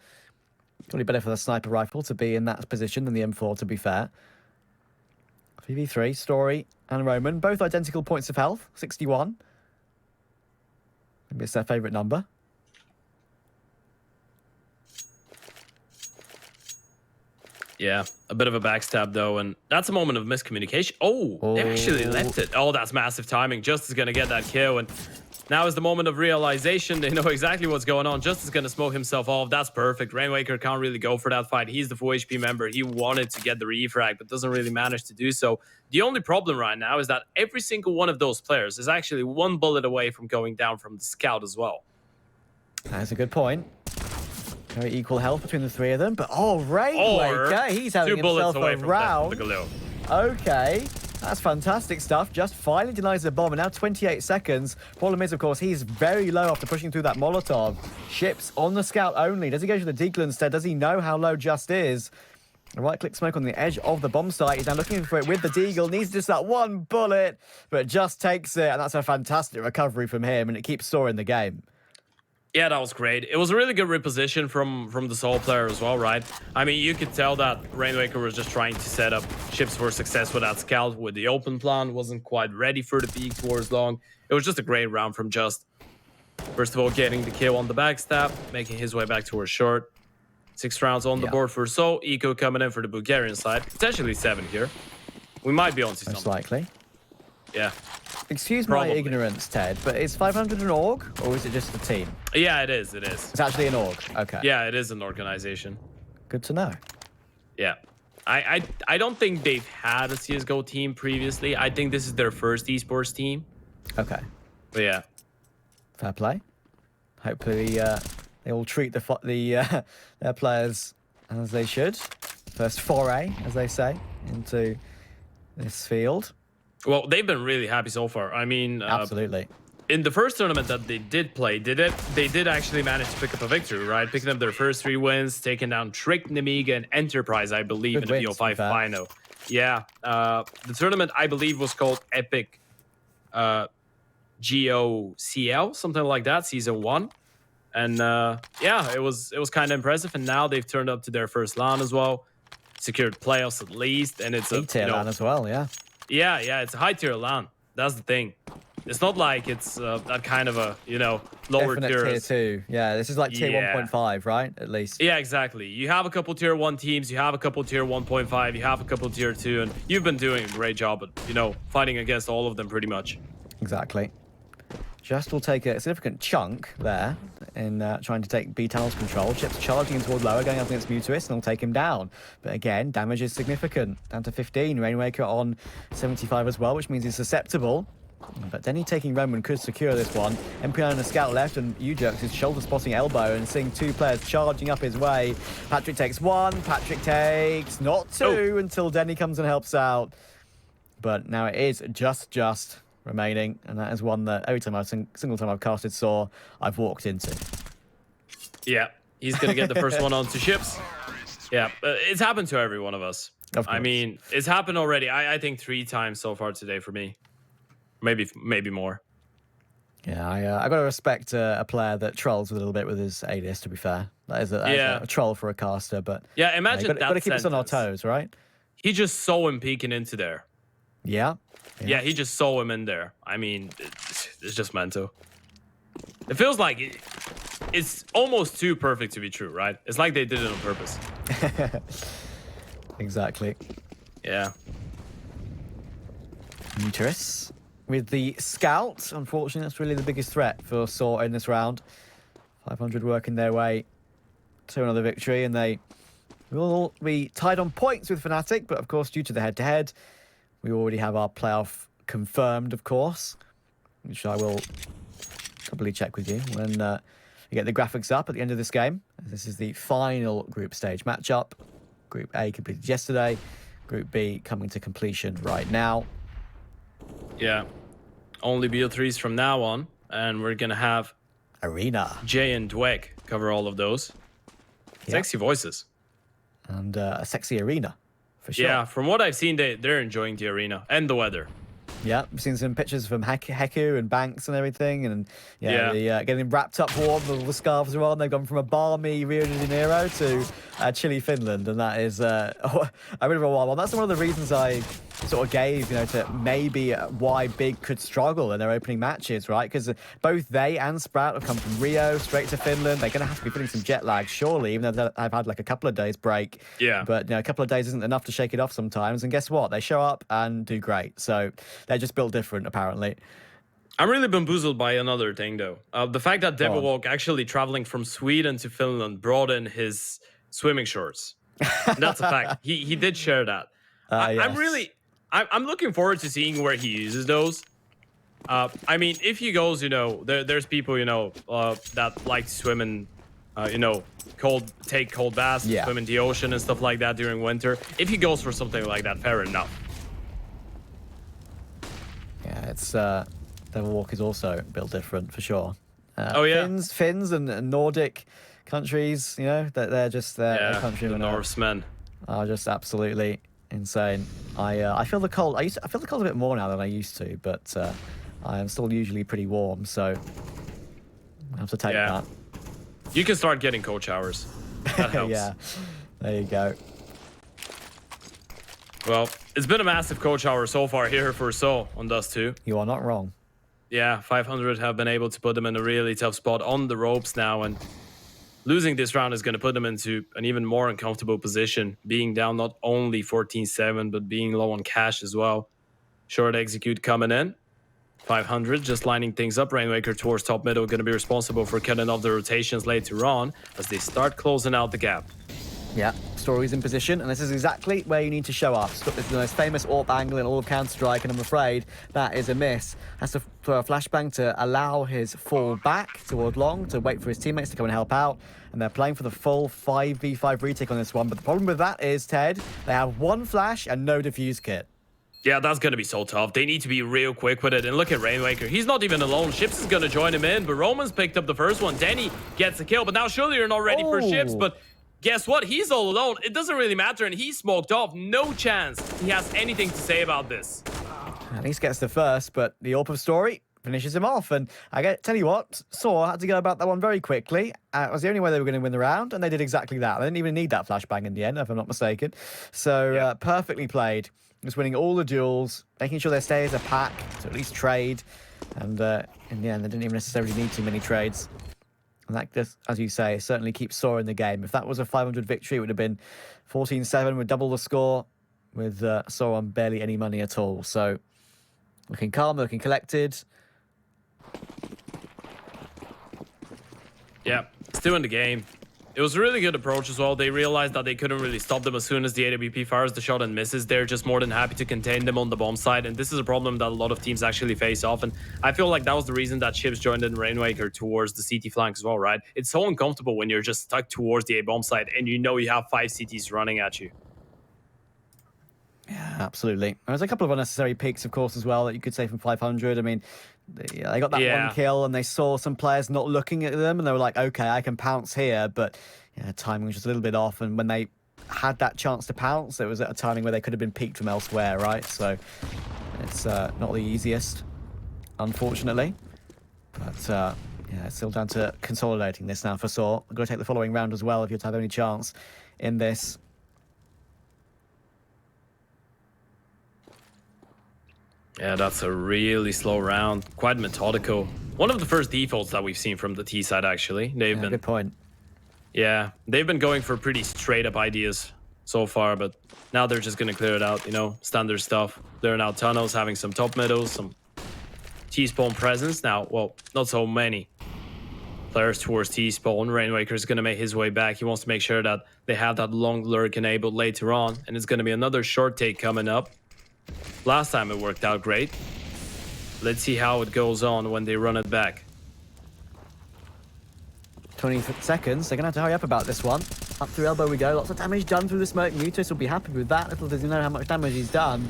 Probably better for the sniper rifle to be in that position than the M4, to be fair. 3v3, Story and Roman. Both identical points of health. 61. Maybe it's their favourite number. Yeah, a bit of a backstab, though, and that's a moment of miscommunication. Oh, they actually left it. Oh, that's massive timing. Just is going to get that kill, and now is the moment of realization. They know exactly what's going on. Just is going to smoke himself off. That's perfect. Rainmaker can't really go for that fight. He's the full HP member. He wanted to get the refrag, but doesn't really manage to do so. The only problem right now is that every single one of those players is actually one bullet away from going down from the scout as well. That's a good point. Very equal health between the three of them, but Rainmaker, he's having himself a round. Okay, that's fantastic stuff. Just finally denies the bomb, and now 28 seconds. Problem is, of course, he's very low after pushing through that Molotov. Ships on the scout only. Does he go to the Deagle instead? Does he know how low Just is? A right-click smoke on the edge of the bomb site. He's now looking for it with the Deagle. Needs just that one bullet, but Just takes it, and that's a fantastic recovery from him, and it keeps Saw in the game. Yeah, that was great. It was a really good reposition from the Soul player as well, right? You could tell that Rainmaker was just trying to set up ships for success with that scout with the open plan. Wasn't quite ready for the peak towards long. It was just a great round from Just. First of all, getting the kill on the backstab, making his way back towards short. 6 rounds on the board for Soul. Eco coming in for the Bulgarian side. Potentially 7 here. We might be on to something. Most likely. Yeah. Excuse my ignorance, Ted, but is 500 an org, or is it just a team? Yeah, it is. It's actually an org. Okay. Yeah, it is an organization. Good to know. Yeah. I don't think they've had a CSGO team previously. I think this is their first esports team. Okay. But yeah. Fair play. Hopefully they all treat their players as they should. First foray, as they say, into this field. Well, they've been really happy so far. Absolutely. In the first tournament that they did play, they did actually manage to pick up a victory, right? Picking up their first 3 wins, taking down Trick, Nemiga, and Enterprise, I believe, Good in the wins, BO5 final. Yeah. The tournament, I believe, was called Epic GOCL, something like that, Season 1. And yeah, it was kind of impressive. And now they've turned up to their first LAN as well. Secured playoffs at least. And it's a tier LAN as well, yeah. Yeah, it's a high tier LAN. That's the thing. It's not like it's that kind of a, lower tier 2. Yeah, this is like tier 1.5, right? At least. Yeah, exactly. You have a couple tier 1 teams, you have a couple tier 1.5, you have a couple tier 2, and you've been doing a great job at, fighting against all of them pretty much. Exactly. Just will take a significant chunk there in trying to take B-Tunnel's control. Chips charging in toward lower, going up against Mutuist, and will take him down. But again, damage is significant. Down to 15. Rainmaker on 75 as well, which means he's susceptible. But Denny taking Roman could secure this one. MP9 and a scout left, and Ujerks is shoulder spotting elbow and seeing 2 players charging up his way. Patrick takes 1. Patrick takes not 2 until Denny comes and helps out. But now it is just remaining, and that is one that every time single time I've casted Saw, I've walked into. Yeah, he's gonna get the first one onto ships. Yeah, it's happened to every one of us. It's happened already. I think 3 times so far today for me. Maybe more. Yeah, I got to respect a player that trolls a little bit with his alias. To be fair, that is a troll for a caster, but Yeah, imagine got to that keep us on our sentence. toes, right? He just saw him peeking into there. Yeah. Yeah, he just saw him in there. I mean, it's just mental. It feels like it's almost too perfect to be true, right? It's like they did it on purpose. Exactly. Yeah. Muterus with the scout. Unfortunately, that's really the biggest threat for Saw in this round. 500 working their way to another victory, and they will be tied on points with Fnatic, but of course, due to the head-to-head, we already have our playoff confirmed, of course, which I will probably check with you when you get the graphics up at the end of this game. This is the final group stage matchup. Group A completed yesterday. Group B coming to completion right now. Yeah. Only BO3s from now on, and we're going to have Arena. Jay and Dweck cover all of those. Yep. Sexy voices. And a sexy arena, for sure. Yeah, from what I've seen, they're enjoying the arena and the weather. Yeah, we've seen some pictures from Heku and Banks and everything, and getting wrapped up warm. All the scarves are on. They've gone from a balmy Rio de Janeiro to chilly Finland, and that is a bit of a wild one. That's one of the reasons I sort of gave, to maybe why Big could struggle in their opening matches, right? Because both they and Sprout have come from Rio straight to Finland. They're going to have to be feeling some jet lag, surely, even though I've had like a couple of days break. Yeah. But a couple of days isn't enough to shake it off sometimes. And guess what? They show up and do great. So they're just built different, apparently. I'm really bamboozled by another thing, though. The fact that Devilwalk actually traveling from Sweden to Finland brought in his swimming shorts. That's a fact. He did share that. Yes. I'm looking forward to seeing where he uses those. I mean, if he goes, there's people, that like to swim in, take cold baths, swim in the ocean and stuff like that during winter. If he goes for something like that, fair enough. Yeah, it's Devilwalk is also built different for sure. Finns and Nordic countries, they're just their countrymen. The Norsemen are just absolutely insane. I feel the cold. I feel the cold a bit more now than I used to, but I am still usually pretty warm, so I have to take that. You can start getting cold showers. That helps. Yeah, there you go. Well, it's been a massive cold shower so far here for So on DUST2. You are not wrong. Yeah, 500 have been able to put them in a really tough spot on the ropes now, and losing this round is going to put them into an even more uncomfortable position, being down not only 14-7, but being low on cash as well. Short execute coming in. 500 just lining things up. Rainmaker towards top middle going to be responsible for cutting off the rotations later on as they start closing out the gap. Yeah, Story's in position, and this is exactly where you need to show up. This is the most famous AWP angle in all of Counter-Strike, and I'm afraid that is a miss. Has to throw a flashbang to allow his fall back toward long, to wait for his teammates to come and help out, and they're playing for the full 5v5 retake on this one. But the problem with that is, Ted, they have one flash and no defuse kit. Yeah, that's going to be so tough. They need to be real quick with it. And look at Rainmaker. He's not even alone. Ships is going to join him in, but Roman's picked up the first one. Denny gets the kill, but now surely you're not ready for Ships, but guess what? He's all alone. It doesn't really matter, and he's smoked off. No chance he has anything to say about this. At least gets the first, but the AWP of Story finishes him off. And tell you what, Saw had to go about that one very quickly. It was the only way they were going to win the round, and they did exactly that. They didn't even need that flashbang in the end, if I'm not mistaken. So perfectly played. Just winning all the duels, making sure they stay as a pack to at least trade. And in the end, they didn't even necessarily need too many trades. And that, just, as you say, certainly keeps Saw in the game. If that was a 500 victory, it would have been 14-7 with double the score, with Saw on barely any money at all. So looking calm, looking collected. Yeah, still in the game. It was a really good approach as well. They realized that they couldn't really stop them as soon as the AWP fires the shot and misses. They're just more than happy to contain them on the bomb side. And this is a problem that a lot of teams actually face off. And I feel like that was the reason that Chips joined in Rainmaker towards the CT flank as well, right? It's so uncomfortable when you're just stuck towards the A bomb side and you have 5 CTs running at you. Yeah, absolutely. There's a couple of unnecessary picks, of course, as well, that you could say from 500. I mean, they got that one kill, and they saw some players not looking at them, and they were like, okay, I can pounce here, but timing was just a little bit off, and when they had that chance to pounce, it was at a timing where they could have been peaked from elsewhere, right? So it's not the easiest, unfortunately. But yeah, it's still down to consolidating this now for Saw. I've got to take the following round as well if you're to have any chance in this. Yeah, that's a really slow round. Quite methodical. One of the first defaults that we've seen from the T side, actually. They've been, good point. Yeah, they've been going for pretty straight up ideas so far, but now they're just going to clear it out, you know, standard stuff. Clearing out tunnels, having some top middles, some T-spawn presence. Now, well, not so many players towards T-spawn. Rainwaker is going to make his way back. He wants to make sure that they have that long lurk enabled later on, and it's going to be another short take coming up. Last time it worked out great. Let's see how it goes on when they run it back. 20 seconds. They're going to have to hurry up about this one. Up through elbow we go. Lots of damage done through the smoke. Mutus will be happy with that. Little does he know how much damage he's done.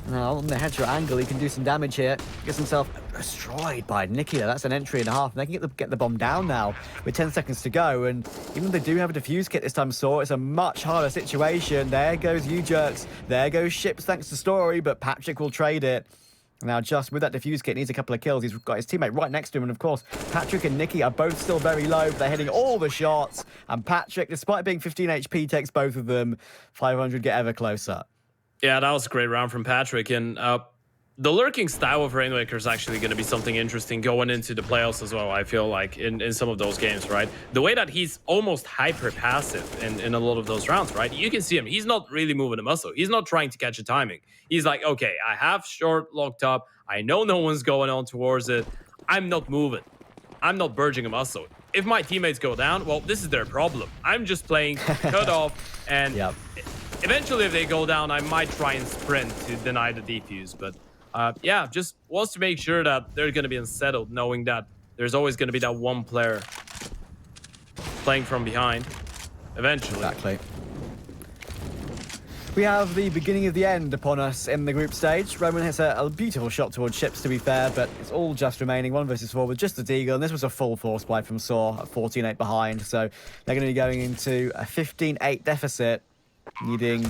Now, on the headshot angle, he can do some damage here. Gets himself destroyed by Nicky. That's an entry and a half. And they can get the bomb down now with 10 seconds to go. And even if they do have a defuse kit this time, Saw, it's a much harder situation. There goes U-Jerks. There goes Ships, thanks to Story. But Patrick will trade it. Now, just with that defuse kit, needs a couple of kills. He's got his teammate right next to him. And, of course, Patrick and Nicky are both still very low. But they're hitting all the shots. And Patrick, despite being 15 HP, takes both of them. 500 get ever closer. Yeah, that was a great round from Patrick. And the lurking style of Rainwaker is actually going to be something interesting going into the playoffs as well, I feel like, in some of those games, right? The way that he's almost hyper-passive in a lot of those rounds, right? You can see him. He's not really moving a muscle. He's not trying to catch a timing. He's like, okay, I have short locked up. I know no one's going on towards it. I'm not moving. I'm not burging a muscle. If my teammates go down, well, this is their problem. I'm just playing cut off and... Yep. Eventually, if they go down, I might try and sprint to deny the defuse. But yeah, just wants to make sure that they're going to be unsettled, knowing that there's always going to be that one player playing from behind. Eventually. Exactly. We have the beginning of the end upon us in the group stage. Roman hits a beautiful shot towards Ships, to be fair, but it's all just remaining 1 versus 4 with just the Deagle, and this was a full force buy from Saw at 14-8 behind, so they're going to be going into a 15-8 deficit, needing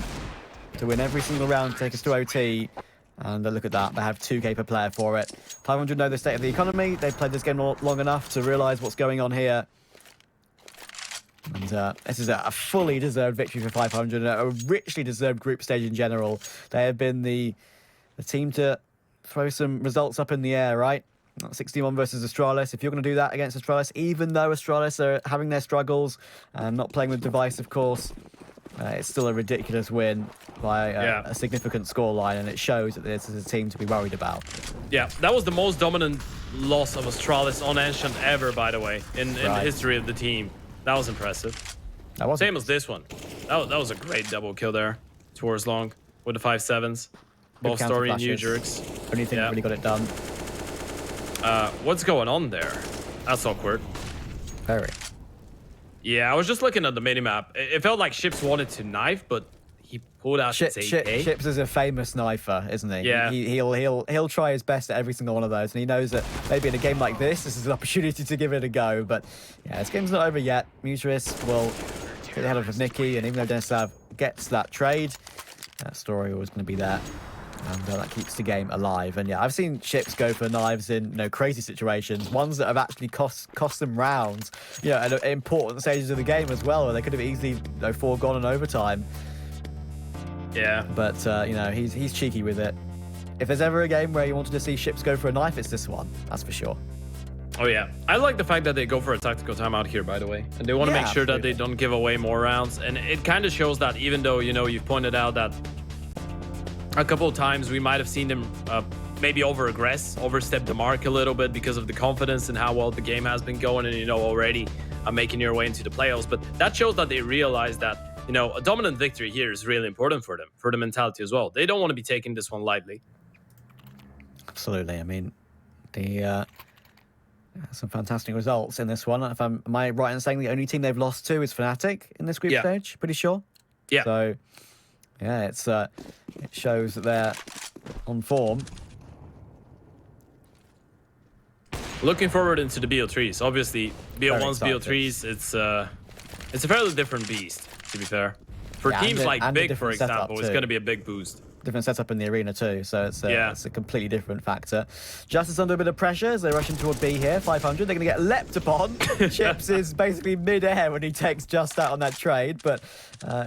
to win every single round to take us to OT. And look at that, they have 2k per player for it. 500 know the state of the economy. They've played this game long enough to realise what's going on here. And this is a fully deserved victory for 500, a richly deserved group stage in general. They have been the team to throw some results up in the air, right? 61 versus Astralis. If you're going to do that against Astralis, even though Astralis are having their struggles and not playing with Device, of course, it's still a ridiculous win by a significant scoreline, and it shows that this is a team to be worried about. Yeah, that was the most dominant loss of Astralis on Ancient ever, by the way, in the history of the team. That was impressive. That was Same as this one. That was a great double kill there towards long with the 5-7s. Both Story and U-Jerks. Only thing that really got it done. What's going on there? That's awkward. Very. Yeah, I was just looking at the minimap. It felt like Ships wanted to knife, but he pulled out his AK. Ships is a famous knifer, isn't he? Yeah. He'll try his best at every single one of those, and he knows that maybe in a game like this is an opportunity to give it a go. But yeah, this game's not over yet. Mutuous will get ahead of Nicky, and even though Denislav gets that trade, that Story was going to be there. And that keeps the game alive. And yeah, I've seen Ships go for knives in crazy situations, ones that have actually cost them rounds, at important stages of the game as well, where they could have easily foregone in overtime. Yeah. But he's cheeky with it. If there's ever a game where you wanted to see Ships go for a knife, it's this one. That's for sure. Oh yeah, I like the fact that they go for a tactical timeout here, by the way, and they want to make sure that they don't give away more rounds. And it kind of shows that, even though you've pointed out that a couple of times we might have seen them maybe overstep the mark a little bit because of the confidence and how well the game has been going, and already making your way into the playoffs. But that shows that they realize that a dominant victory here is really important for them, for the mentality as well. They don't want to be taking this one lightly. Absolutely. I mean, some fantastic results in this one. Am I right in saying the only team they've lost to is Fnatic in this group stage? Pretty sure. Yeah. So yeah, it shows that they're on form. Looking forward into the BO3s. Obviously, BO1s, BO3s, it's a fairly different beast, to be fair. For teams like Big, for example, it's going to be a big boost. different setup in the arena too, so it's a completely different factor. Justice under a bit of pressure as they rush into a B here. 500, they're going to get leapt upon. Chips is basically mid-air when he takes Just out on that trade, but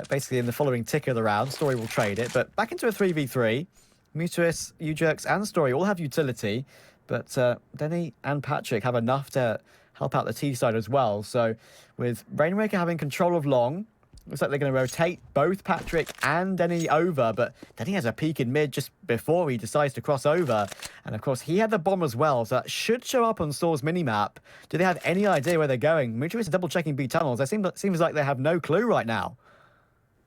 basically in the following tick of the round, Story will trade it. But back into a 3v3. Mutuis, Ujerks and Story all have utility, but Denny and Patrick have enough to help out the T side as well. So with Rainmaker having control of long, looks like they're going to rotate both Patrick and Denny over, but Denny has a peek in mid just before he decides to cross over. And of course, he had the bomb as well, so that should show up on Soar's minimap. Do they have any idea where they're going? Mutuis is double-checking B tunnels. It seems like they have no clue right now.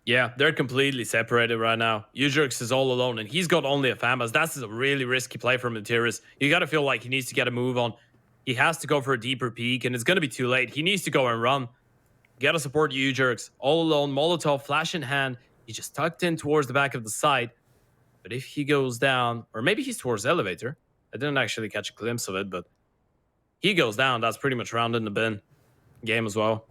Yeah, they're completely separated right now. Ujerks is all alone, and he's got only a FAMAS. That's a really risky play for Materis. You got to feel like he needs to get a move on. He has to go for a deeper peek, and it's going to be too late. He needs to go and run. Got to support Ujerks. All alone, Molotov, flash in hand. He just tucked in towards the back of the site. But if he goes down, or maybe he's towards the elevator. I didn't actually catch a glimpse of it, but he goes down. That's pretty much round in the bin. Game as well.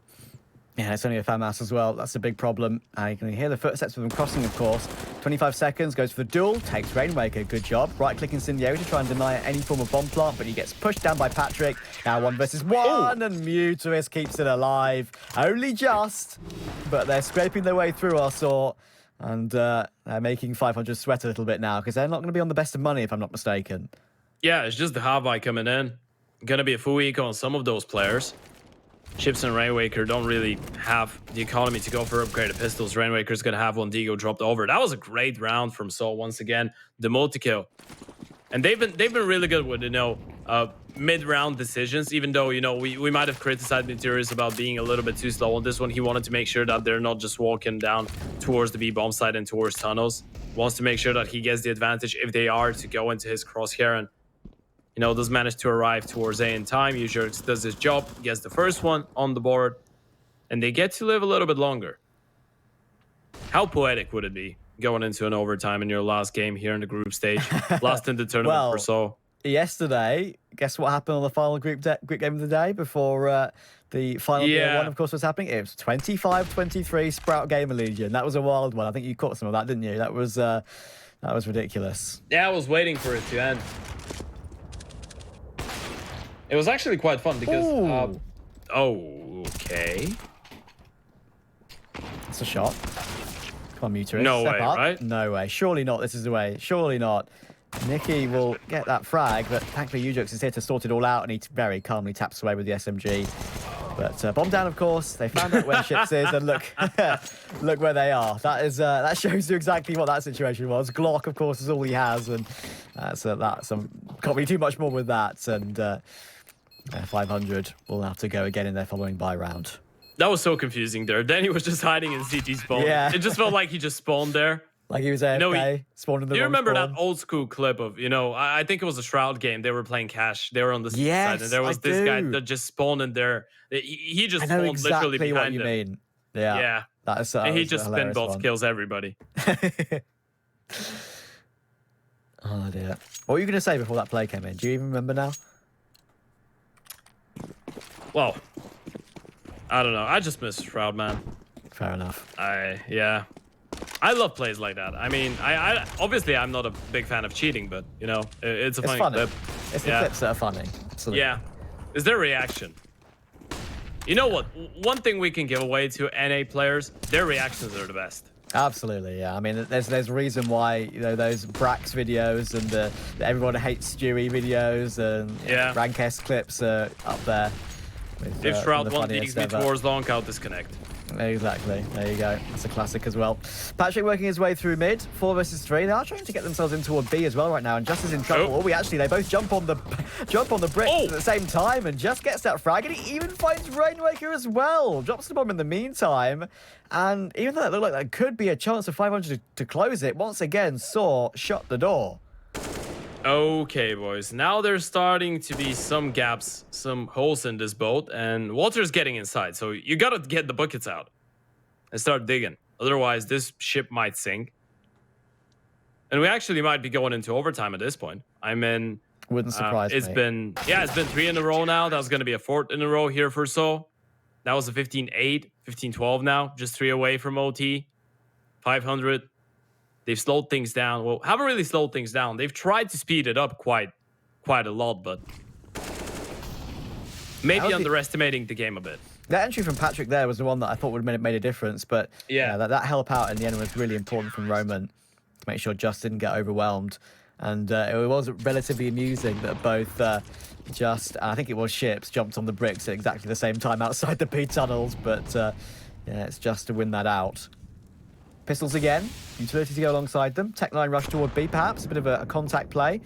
Yeah, it's only a FAMAS as well. That's a big problem. You can hear the footsteps of them crossing, of course. 25 seconds, goes for the duel, takes Rainmaker. Good job. Right-clicking Incendio to try and deny any form of bomb plant, but he gets pushed down by Patrick. Now 1 versus 1, and Mutuis keeps it alive. Only just, but they're scraping their way through our sort, and they're making 500 sweat a little bit now, because they're not going to be on the best of money, if I'm not mistaken. Yeah, it's just the Havai coming in. Going to be a full eco on some of those players. Chips and Rainmaker don't really have the economy to go for upgraded pistols. Rainmaker's going to have one Digo dropped over. That was a great round from Saul once again. The multi-kill. And they've been really good with, mid-round decisions, even though, we might have criticized Materials about being a little bit too slow on this one. He wanted to make sure that they're not just walking down towards the B-bomb site and towards tunnels. Wants to make sure that he gets the advantage if they are to go into his crosshair, and does manage to arrive towards A in time. Ujerks does his job, gets the first one on the board, and they get to live a little bit longer. How poetic would it be going into an overtime in your last game here in the group stage? Last in the tournament or so. Yesterday, guess what happened on the final group game of the day before the final game one, of course, was happening? It was 25-23 Sprout Gamer Legion. That was a wild one. I think you caught some of that, didn't you? That was ridiculous. Yeah, I was waiting for it to end. It was actually quite fun because... okay. That's a shot. Come on, Mutuis. No way, up. right? No way. Surely not. This is the way. Surely not. Nicky will get that frag, but thankfully Ujerks is here to sort it all out, and he very calmly taps away with the SMG. But bomb down, of course. They found out where Chips is, and look, look where they are. That shows you exactly what that situation was. Glock, of course, is all he has, and can't be too much more with that. And 500 will have to go again in their following buy round. That was so confusing there. Then he was just hiding in CT spawn. Yeah. It just felt like he just spawned there. Like he was AFK, spawned in the wrong spawn. Do you remember that old school clip of, I think it was a Shroud game. They were playing Cash. They were on the side, and there was this guy that just spawned in there. He just spawned literally behind him. I know exactly what you mean. Yeah. And he just spin bots, kills everybody. Oh, dear. What were you going to say before that play came in? Do you even remember now? Well, I don't know. I just miss Shroud, man. Fair enough. I love plays like that. I mean, I obviously I'm not a big fan of cheating, but it's a funny clip. It's the clips that are funny. Absolutely. Yeah. Is their reaction? You know what? One thing we can give away to NA players, their reactions are the best. Absolutely, yeah. I mean, there's a reason why those Brax videos and the Everyone Hates Stewie videos and Rank S clips are up there. If Shroud 1 digs me towards long, I'll disconnect. Exactly. There you go. That's a classic as well. Patrick working his way through mid. 4 versus 3. They are trying to get themselves into a B as well right now, and Just is in trouble. They both jump on the bricks at the same time, and Just gets that frag, and he even finds Rainmaker as well. Drops the bomb in the meantime, and even though it looked like there could be a chance for 500 to close it, once again, Saw shut the door. Okay, boys. Now there's starting to be some gaps, some holes in this boat, and Walter's getting inside. So you gotta get the buckets out and start digging. Otherwise, this ship might sink. And we actually might be going into overtime at this point. Wouldn't surprise me. It's been 3 in a row now. That was gonna be a 4th in a row here for So. That was a 15-8, 15-12 now. Just 3 away from OT. 500. They've slowed things down. Well, haven't really slowed things down. They've tried to speed it up quite a lot, but maybe underestimating the game a bit. That entry from Patrick there was the one that I thought would have made a difference, but yeah, that help out in the end was really important from Roman to make sure Just didn't get overwhelmed. And it was relatively amusing that both Just, I think it was Ships, jumped on the bricks at exactly the same time outside the B tunnels, but yeah, it's Just to win that out. Pistols again, utility to go alongside them. Tech line rush toward B, perhaps, a bit of a contact play.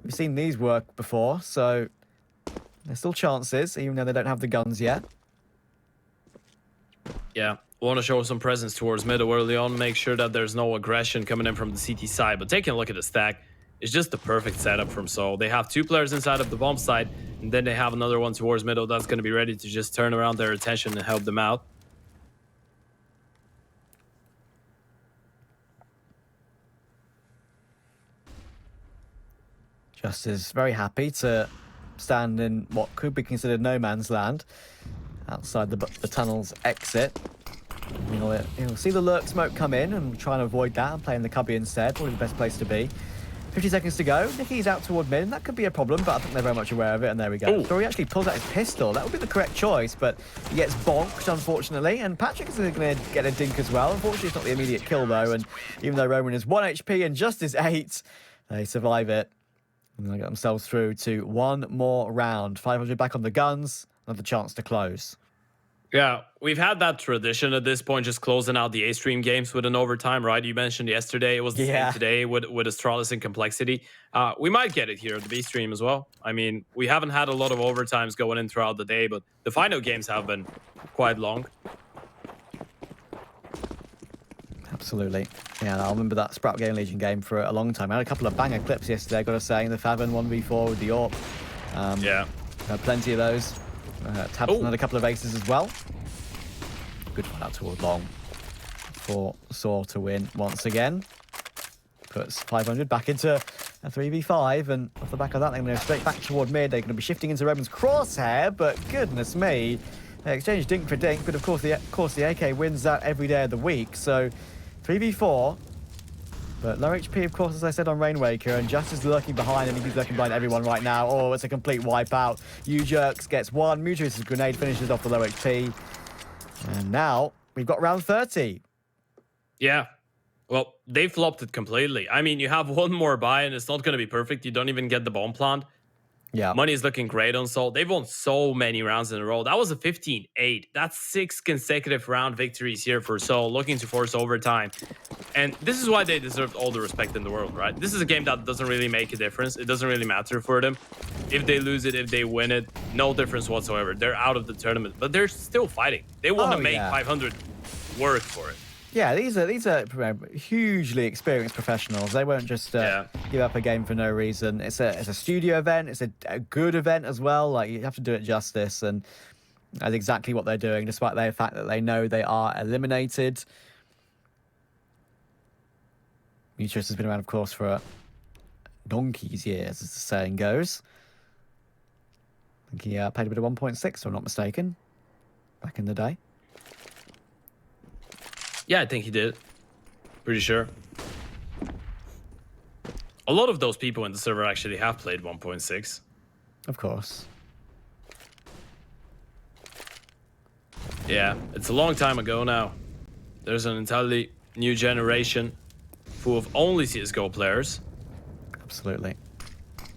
We've seen these work before, so there's still chances, even though they don't have the guns yet. Yeah, want to show some presence towards middle early on, make sure that there's no aggression coming in from the CT side. But taking a look at the stack, it's just the perfect setup from Seoul. They have 2 players inside of the bomb side, and then they have another one towards middle that's going to be ready to just turn around their attention and help them out. Just is very happy to stand in what could be considered no man's land outside the tunnel's exit. He'll see the lurk smoke come in and try and avoid that and play in the cubby instead. Probably the best place to be. 50 seconds to go. Nicky's out toward mid, and that could be a problem, but I think they're very much aware of it, and there we go. Story actually pulls out his pistol. That would be the correct choice, but he gets bonked, unfortunately, and Patrick is going to get a dink as well. Unfortunately, it's not the immediate kill, though, and even though Roman is 1 HP and Just is 8, they survive it. And they get themselves through to one more round. 500 back on the guns, another chance to close. Yeah, we've had that tradition at this point, just closing out the A-Stream games with an overtime, right? You mentioned yesterday, it was the same today with Astralis and Complexity. We might get it here at the B-Stream as well. I mean, we haven't had a lot of overtimes going in throughout the day, but the final games have been quite long. Absolutely. Yeah, I remember that Sprout Game Legion game for a long time. I had a couple of banger clips yesterday, I've got to say, in the Faven 1v4 with the AWP. Yeah. Had plenty of those. Tapped another couple of aces as well. Good one out toward long for Saw to win once again. Puts 500 back into a 3v5, and off the back of that, they're going to go straight back toward mid. They're going to be shifting into Roman's crosshair, but goodness me. They exchange dink for dink, but of course the AK wins that every day of the week. So 3v4. But low HP, of course, as I said on Rainwaker, and Just is lurking behind, and he's lurking behind everyone right now. Oh, it's a complete wipeout. U-Jerks gets 1. Mutuous' grenade finishes off the low HP. And now we've got round 30. Yeah. Well, they flopped it completely. I mean, you have one more buy, and it's not going to be perfect. You don't even get the bomb plant. Yeah. Money is looking great on Seoul. They've won so many rounds in a row. That was a 15-8. That's 6 consecutive round victories here for Seoul, looking to force overtime. And this is why they deserve all the respect in the world, right? This is a game that doesn't really make a difference. It doesn't really matter for them. If they lose it, if they win it, no difference whatsoever. They're out of the tournament, but they're still fighting. They want to make 500 work for it. Yeah, these are hugely experienced professionals. They won't just give up a game for no reason. It's a studio event. It's a good event as well. Like, you have to do it justice, and that's exactly what they're doing, despite the fact that they know they are eliminated. Mutuous has been around, of course, for donkey's years, as the saying goes. I think he played a bit of 1.6, if I'm not mistaken, back in the day. Yeah, I think he did. Pretty sure. A lot of those people in the server actually have played 1.6. Of course. Yeah, it's a long time ago now. There's an entirely new generation full of only CSGO players. Absolutely.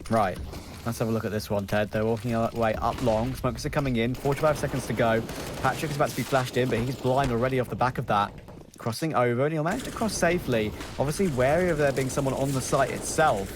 Right. Let's have a look at this one, Ted. They're walking their way up long. Smokers are coming in. 45 seconds to go. Patrick is about to be flashed in, but he's blind already off the back of that. Crossing over, and he'll manage to cross safely. Obviously wary of there being someone on the site itself.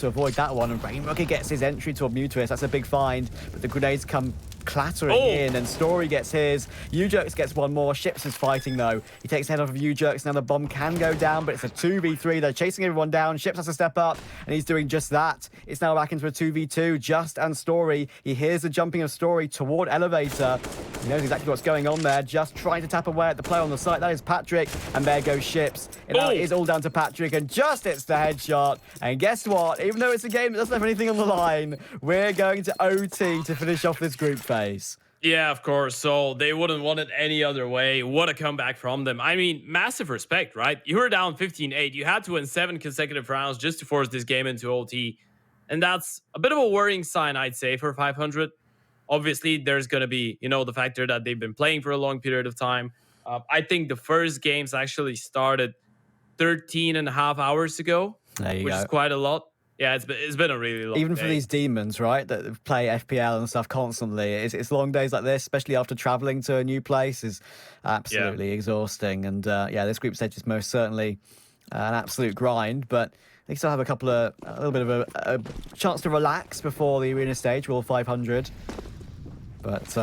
To avoid that one, and Rainwaker gets his entry toward Mutuous. That's a big find, but the grenades come clattering in, and Story gets his. U-Jerks gets one more. Ships is fighting, though. He takes the head off of U-Jerks. Now the bomb can go down, but it's a 2v3. They're chasing everyone down. Ships has to step up, and he's doing just that. It's now back into a 2v2. Just and Story. He hears the jumping of Story toward Elevator. He knows exactly what's going on there. Just trying to tap away at the player on the site. That is Patrick, and there goes Ships. It now is all down to Patrick, and just hits the headshot. And guess what? Even though it's a game that doesn't have anything on the line, we're going to OT to finish off this group phase. Yeah, of course. So they wouldn't want it any other way. What a comeback from them. I mean, massive respect, right? You were down 15-8. You had to win 7 consecutive rounds just to force this game into OT. And that's a bit of a worrying sign, I'd say, for 500. Obviously, there's going to be, the factor that they've been playing for a long period of time. I think the first games actually started 13 and a half hours ago, There you which is go. quite a lot. Yeah, it's been a really long Even day. for these demons, right, that play FPL and stuff constantly, it's long days like this, especially after traveling to a new place, is absolutely exhausting. And this group stage is most certainly an absolute grind, but they still have a little bit of a chance to relax before the arena stage, World 500. But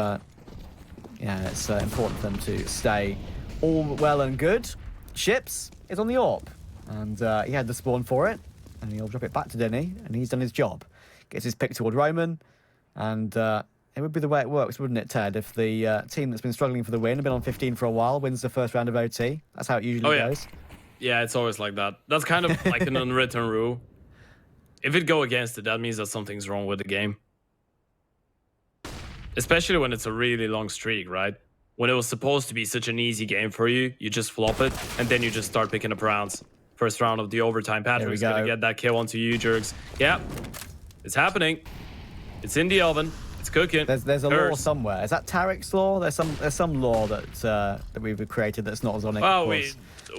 it's important for them to stay all well and good. Ships is on the AWP, and he had the spawn for it, and he'll drop it back to Denny, and he's done his job. Gets his pick toward Roman, and it would be the way it works, wouldn't it, Ted? If the team that's been struggling for the win, have been on 15 for a while, wins the first round of OT. That's how it usually goes. Yeah, it's always like that. That's kind of like an unwritten rule. If it go against it, that means that something's wrong with the game. Especially when it's a really long streak, right? When it was supposed to be such an easy game for you, you just flop it, and then you just start picking up rounds. First round of the overtime. Patrick's going to get that kill onto you, Jerks. Yeah, it's happening. It's in the oven. It's cooking. There's a law somewhere. Is that Tarek's law? There's some law that we've created that's not Zonic. Well,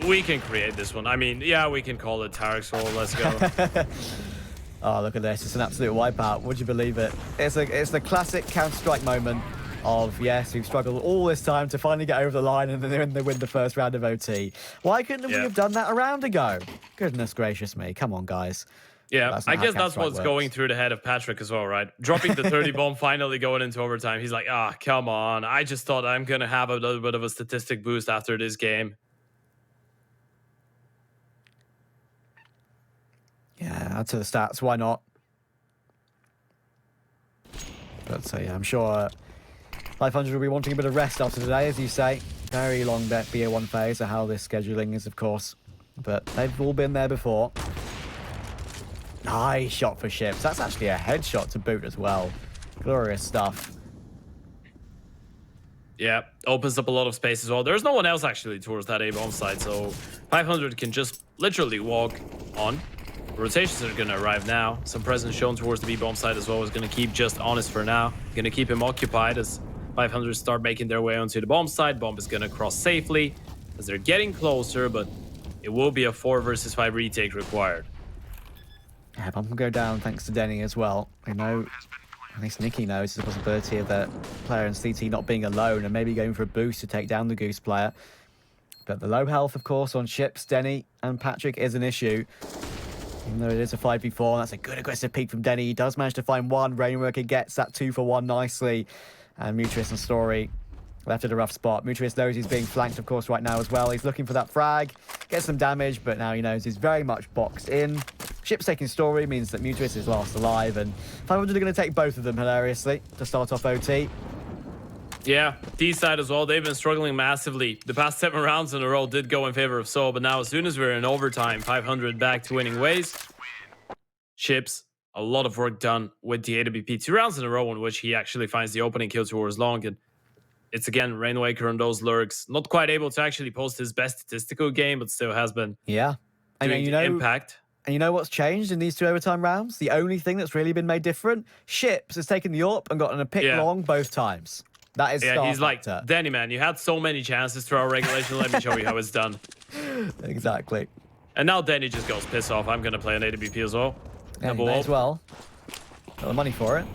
we can create this one. I mean, yeah, we can call it Tarek's law. Let's go. Oh, look at this. It's an absolute wipeout. Would you believe it? It's the classic Counter-Strike moment of, yes, we've struggled all this time to finally get over the line, and then they win the first round of OT. Why couldn't we have done that a round ago? Goodness gracious me. Come on, guys. Yeah, I guess that's what's going through the head of Patrick as well, right? Dropping the 30 bomb, finally going into overtime. He's like, come on. I just thought I'm going to have a little bit of a statistic boost after this game. Yeah, add to the stats. Why not? But yeah, I'm sure 500 will be wanting a bit of rest after today, as you say. Very long BA1 phase of how this scheduling is, of course. But they've all been there before. Nice shot for Ships. That's actually a headshot to boot as well. Glorious stuff. Yeah, opens up a lot of space as well. There's no one else actually towards that A-bomb side, so 500 can just literally walk on. Rotations are going to arrive now. Some presence shown towards the B-bomb side as well is going to keep just Honest for now. Going to keep him occupied as 500 start making their way onto the bomb side. Bomb is going to cross safely as they're getting closer, but it will be a 4 versus 5 retake required. Yeah, bomb can go down thanks to Denny as well. I know, at least Nikki knows there's a possibility of that player in CT not being alone and maybe going for a boost to take down the Goose player. But the low health, of course, on Ships, Denny and Patrick is an issue. Even though it is a 5v4, that's a good aggressive peek from Denny. He does manage to find one. Rainworker gets that 2-for-1 nicely. And Mutrius and Story left at a rough spot. Mutrius knows he's being flanked, of course, right now as well. He's looking for that frag, gets some damage, but now he knows he's very much boxed in. Ship's taking Story means that Mutrius is last alive, and 500 are going to take both of them, hilariously, to start off OT. Yeah, D side as well. They've been struggling massively. The past 7 rounds in a row did go in favor of So, but now as soon as we're in overtime, 500 back to winning ways. Ships, a lot of work done with the AWP. 2 rounds in a row in which he actually finds the opening kill towards Long, and it's again Rainwaker and those lurks. Not quite able to actually post his best statistical game, but still has been doing impact. And you know what's changed in these 2 overtime rounds? The only thing that's really been made different? Ships has taken the AWP and gotten a pick long both times. That is he's like, Danny, man, you had so many chances through our regulation. Let me show you how it's done. Exactly. And now Danny just goes, piss off. I'm going to play an AWP as well. Yeah, you may as well. Got the money for it.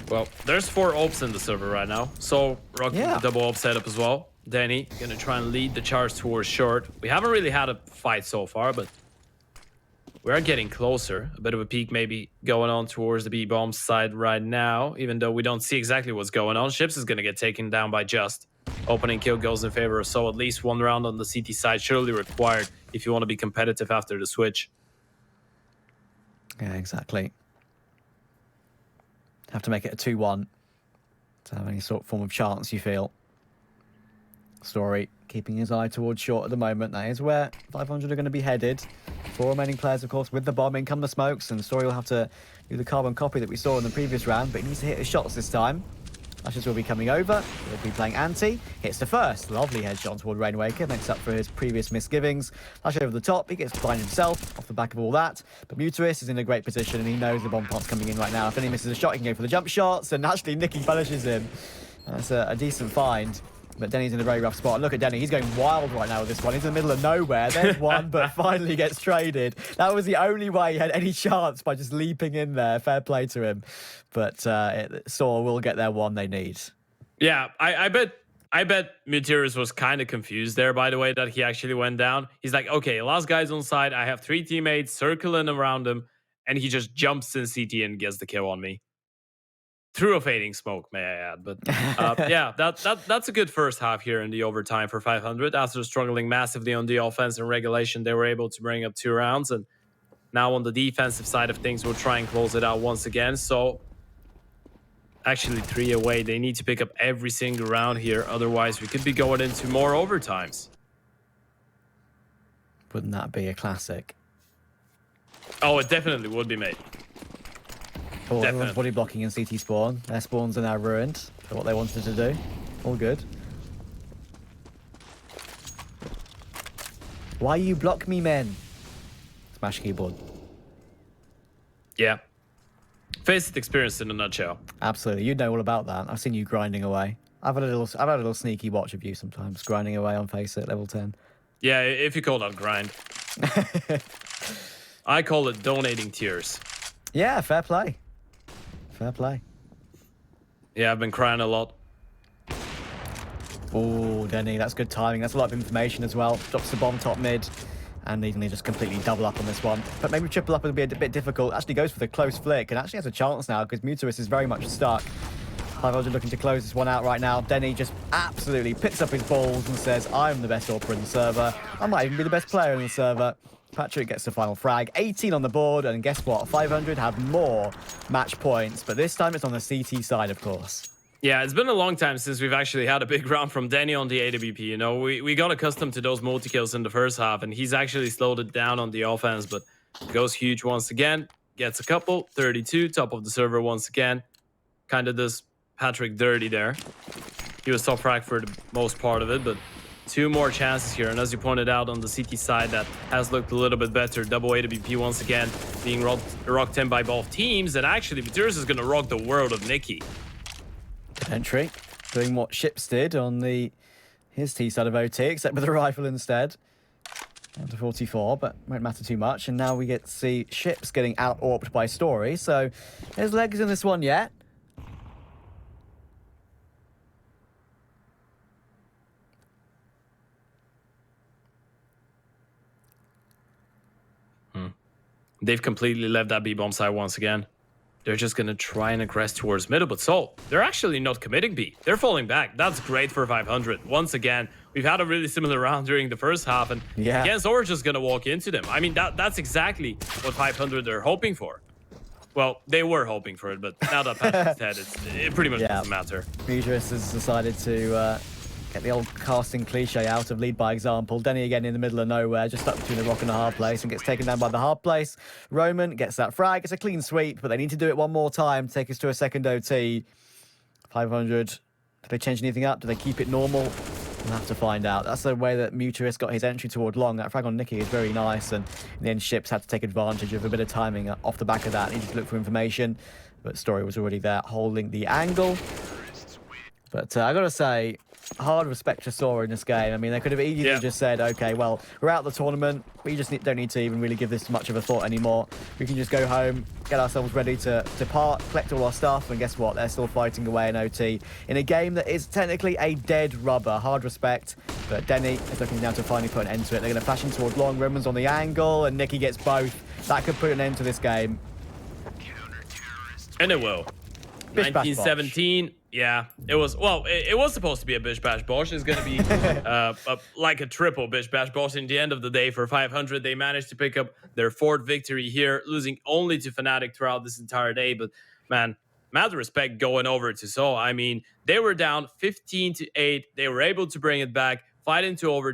Well, there's 4 ops in the server right now. So, rocking the double op setup as well. Danny gonna try and lead the charge towards short. We haven't really had a fight so far, but we are getting closer. A bit of a peek maybe going on towards the B-bomb side right now, even though we don't see exactly what's going on. Ships is gonna get taken down by Just. Opening kill goes in favor of So. At least 1 round on the CT side surely required if you want to be competitive after the switch. Yeah, exactly. Have to make it a 2-1 to have any sort of form of chance, you feel. Story keeping his eye towards short at the moment. That is where 500 are going to be headed. 4 remaining players, of course, with the bomb. In come the smokes, and Story will have to do the carbon copy that we saw in the previous round, but he needs to hit his shots this time. Ashes will be coming over. He'll be playing anti. Hits the first. Lovely headshot toward Rainwaker. Makes up for his previous misgivings. Flash over the top. He gets blind himself off the back of all that. But Mutuis is in a great position, and he knows the bomb plant's coming in right now. If any misses a shot, he can go for the jump shots. And actually, Nicky punishes him. That's a decent find. But Denny's in a very rough spot. Look at Denny. He's going wild right now with this one. He's in the middle of nowhere. There's one, but finally gets traded. That was the only way he had any chance, by just leaping in there. Fair play to him. But Saw will get their one they need. Yeah, I bet Mutiris was kind of confused there, by the way, that he actually went down. He's like, okay, last guy's on side. I have 3 teammates circling around him. And he just jumps in CT and gets the kill on me. Through a fading smoke, may I add. But yeah, that's a good first half here in the overtime for 500. After struggling massively on the offense and regulation, they were able to bring up 2 rounds. And now on the defensive side of things, we'll try and close it out once again. So actually 3 away. They need to pick up every single round here. Otherwise, we could be going into more overtimes. Wouldn't that be a classic? Oh, it definitely would be, mate. Oh, everyone's body blocking in CT spawn. Their spawns are now ruined for what they wanted to do. All good. Why you block me, men? Smash keyboard. Yeah. Faceit experience in a nutshell. Absolutely. You know all about that. I've seen you grinding away. I've had a little sneaky watch of you sometimes, grinding away on Faceit level 10. Yeah, if you call that grind. I call it donating tears. Yeah, fair play. Fair play. Yeah, I've been crying a lot. Oh, Denny, that's good timing. That's a lot of information as well. Drops the bomb top mid. And they just completely double up on this one. But maybe triple up will be a bit difficult. Actually goes for the close flick and actually has a chance now because Mutuis is very much stuck. 500 looking to close this one out right now. Denny just absolutely picks up his balls and says, I'm the best AWPer in the server. I might even be the best player in the server. Patrick gets the final frag. 18 on the board, and guess what? 500 have more match points, but this time it's on the CT side, of course. Yeah, it's been a long time since we've actually had a big round from Denny on the AWP. You know, we got accustomed to those multi-kills in the first half, and he's actually slowed it down on the offense, but goes huge once again. Gets a couple. 32, top of the server once again. Kind of does Patrick dirty there. He was top frag for the most part of it, but 2 more chances here. And as you pointed out on the CT side, that has looked a little bit better. Double AWP once again being rocked in by both teams. And actually, Mutiris is going to rock the world of Nicky. Entry, doing what Ships did on his T side of OT, except with a rifle instead. Down to 44, but won't matter too much. And now we get to see Ships getting out-AWPed by Story. So there's legs in this one yet. They've completely left that B-bomb side once again. They're just going to try and aggress towards middle, but Soul, they're actually not committing B. They're falling back. That's great for 500. Once again, we've had a really similar round during the first half, and again, Soul's just going to walk into them. I mean, that's exactly what 500 are hoping for. Well, they were hoping for it, but now that Patrick's dead, it pretty much doesn't matter. Mutuis has decided to get the old casting cliche out of lead by example. Denny again in the middle of nowhere, just stuck between a rock and a hard place, and gets taken down by the hard place. Roman gets that frag. It's a clean sweep, but they need to do it one more time to take us to a second OT. 500. Do they change anything up? Do they keep it normal? We'll have to find out. That's the way that Mutuis got his entry toward long. That frag on Nicky is very nice, and in the end, Ships had to take advantage of a bit of timing off the back of that. He just looked for information, but Story was already there holding the angle. But I gotta say, hard respect to Sora in this game. I mean, they could have easily just said, okay, well, we're out of the tournament. We just don't need to even really give this much of a thought anymore. We can just go home, get ourselves ready to depart, collect all our stuff, and guess what? They're still fighting away in OT in a game that is technically a dead rubber. Hard respect. But Denny is looking now to finally put an end to it. They're going to flash in toward long. Roman's on the angle, and Nicky gets both. That could put an end to this game. And it will. 1917. Yeah, it was. Well, it was supposed to be a Bish Bash Bosh. It's going to be like a triple Bish Bash Bosh in the end of the day for 500. They managed to pick up their 4th victory here, losing only to Fnatic throughout this entire day. But man, mad respect going over to Seoul. I mean, they were down 15-8. They were able to bring it back, fight into overtime.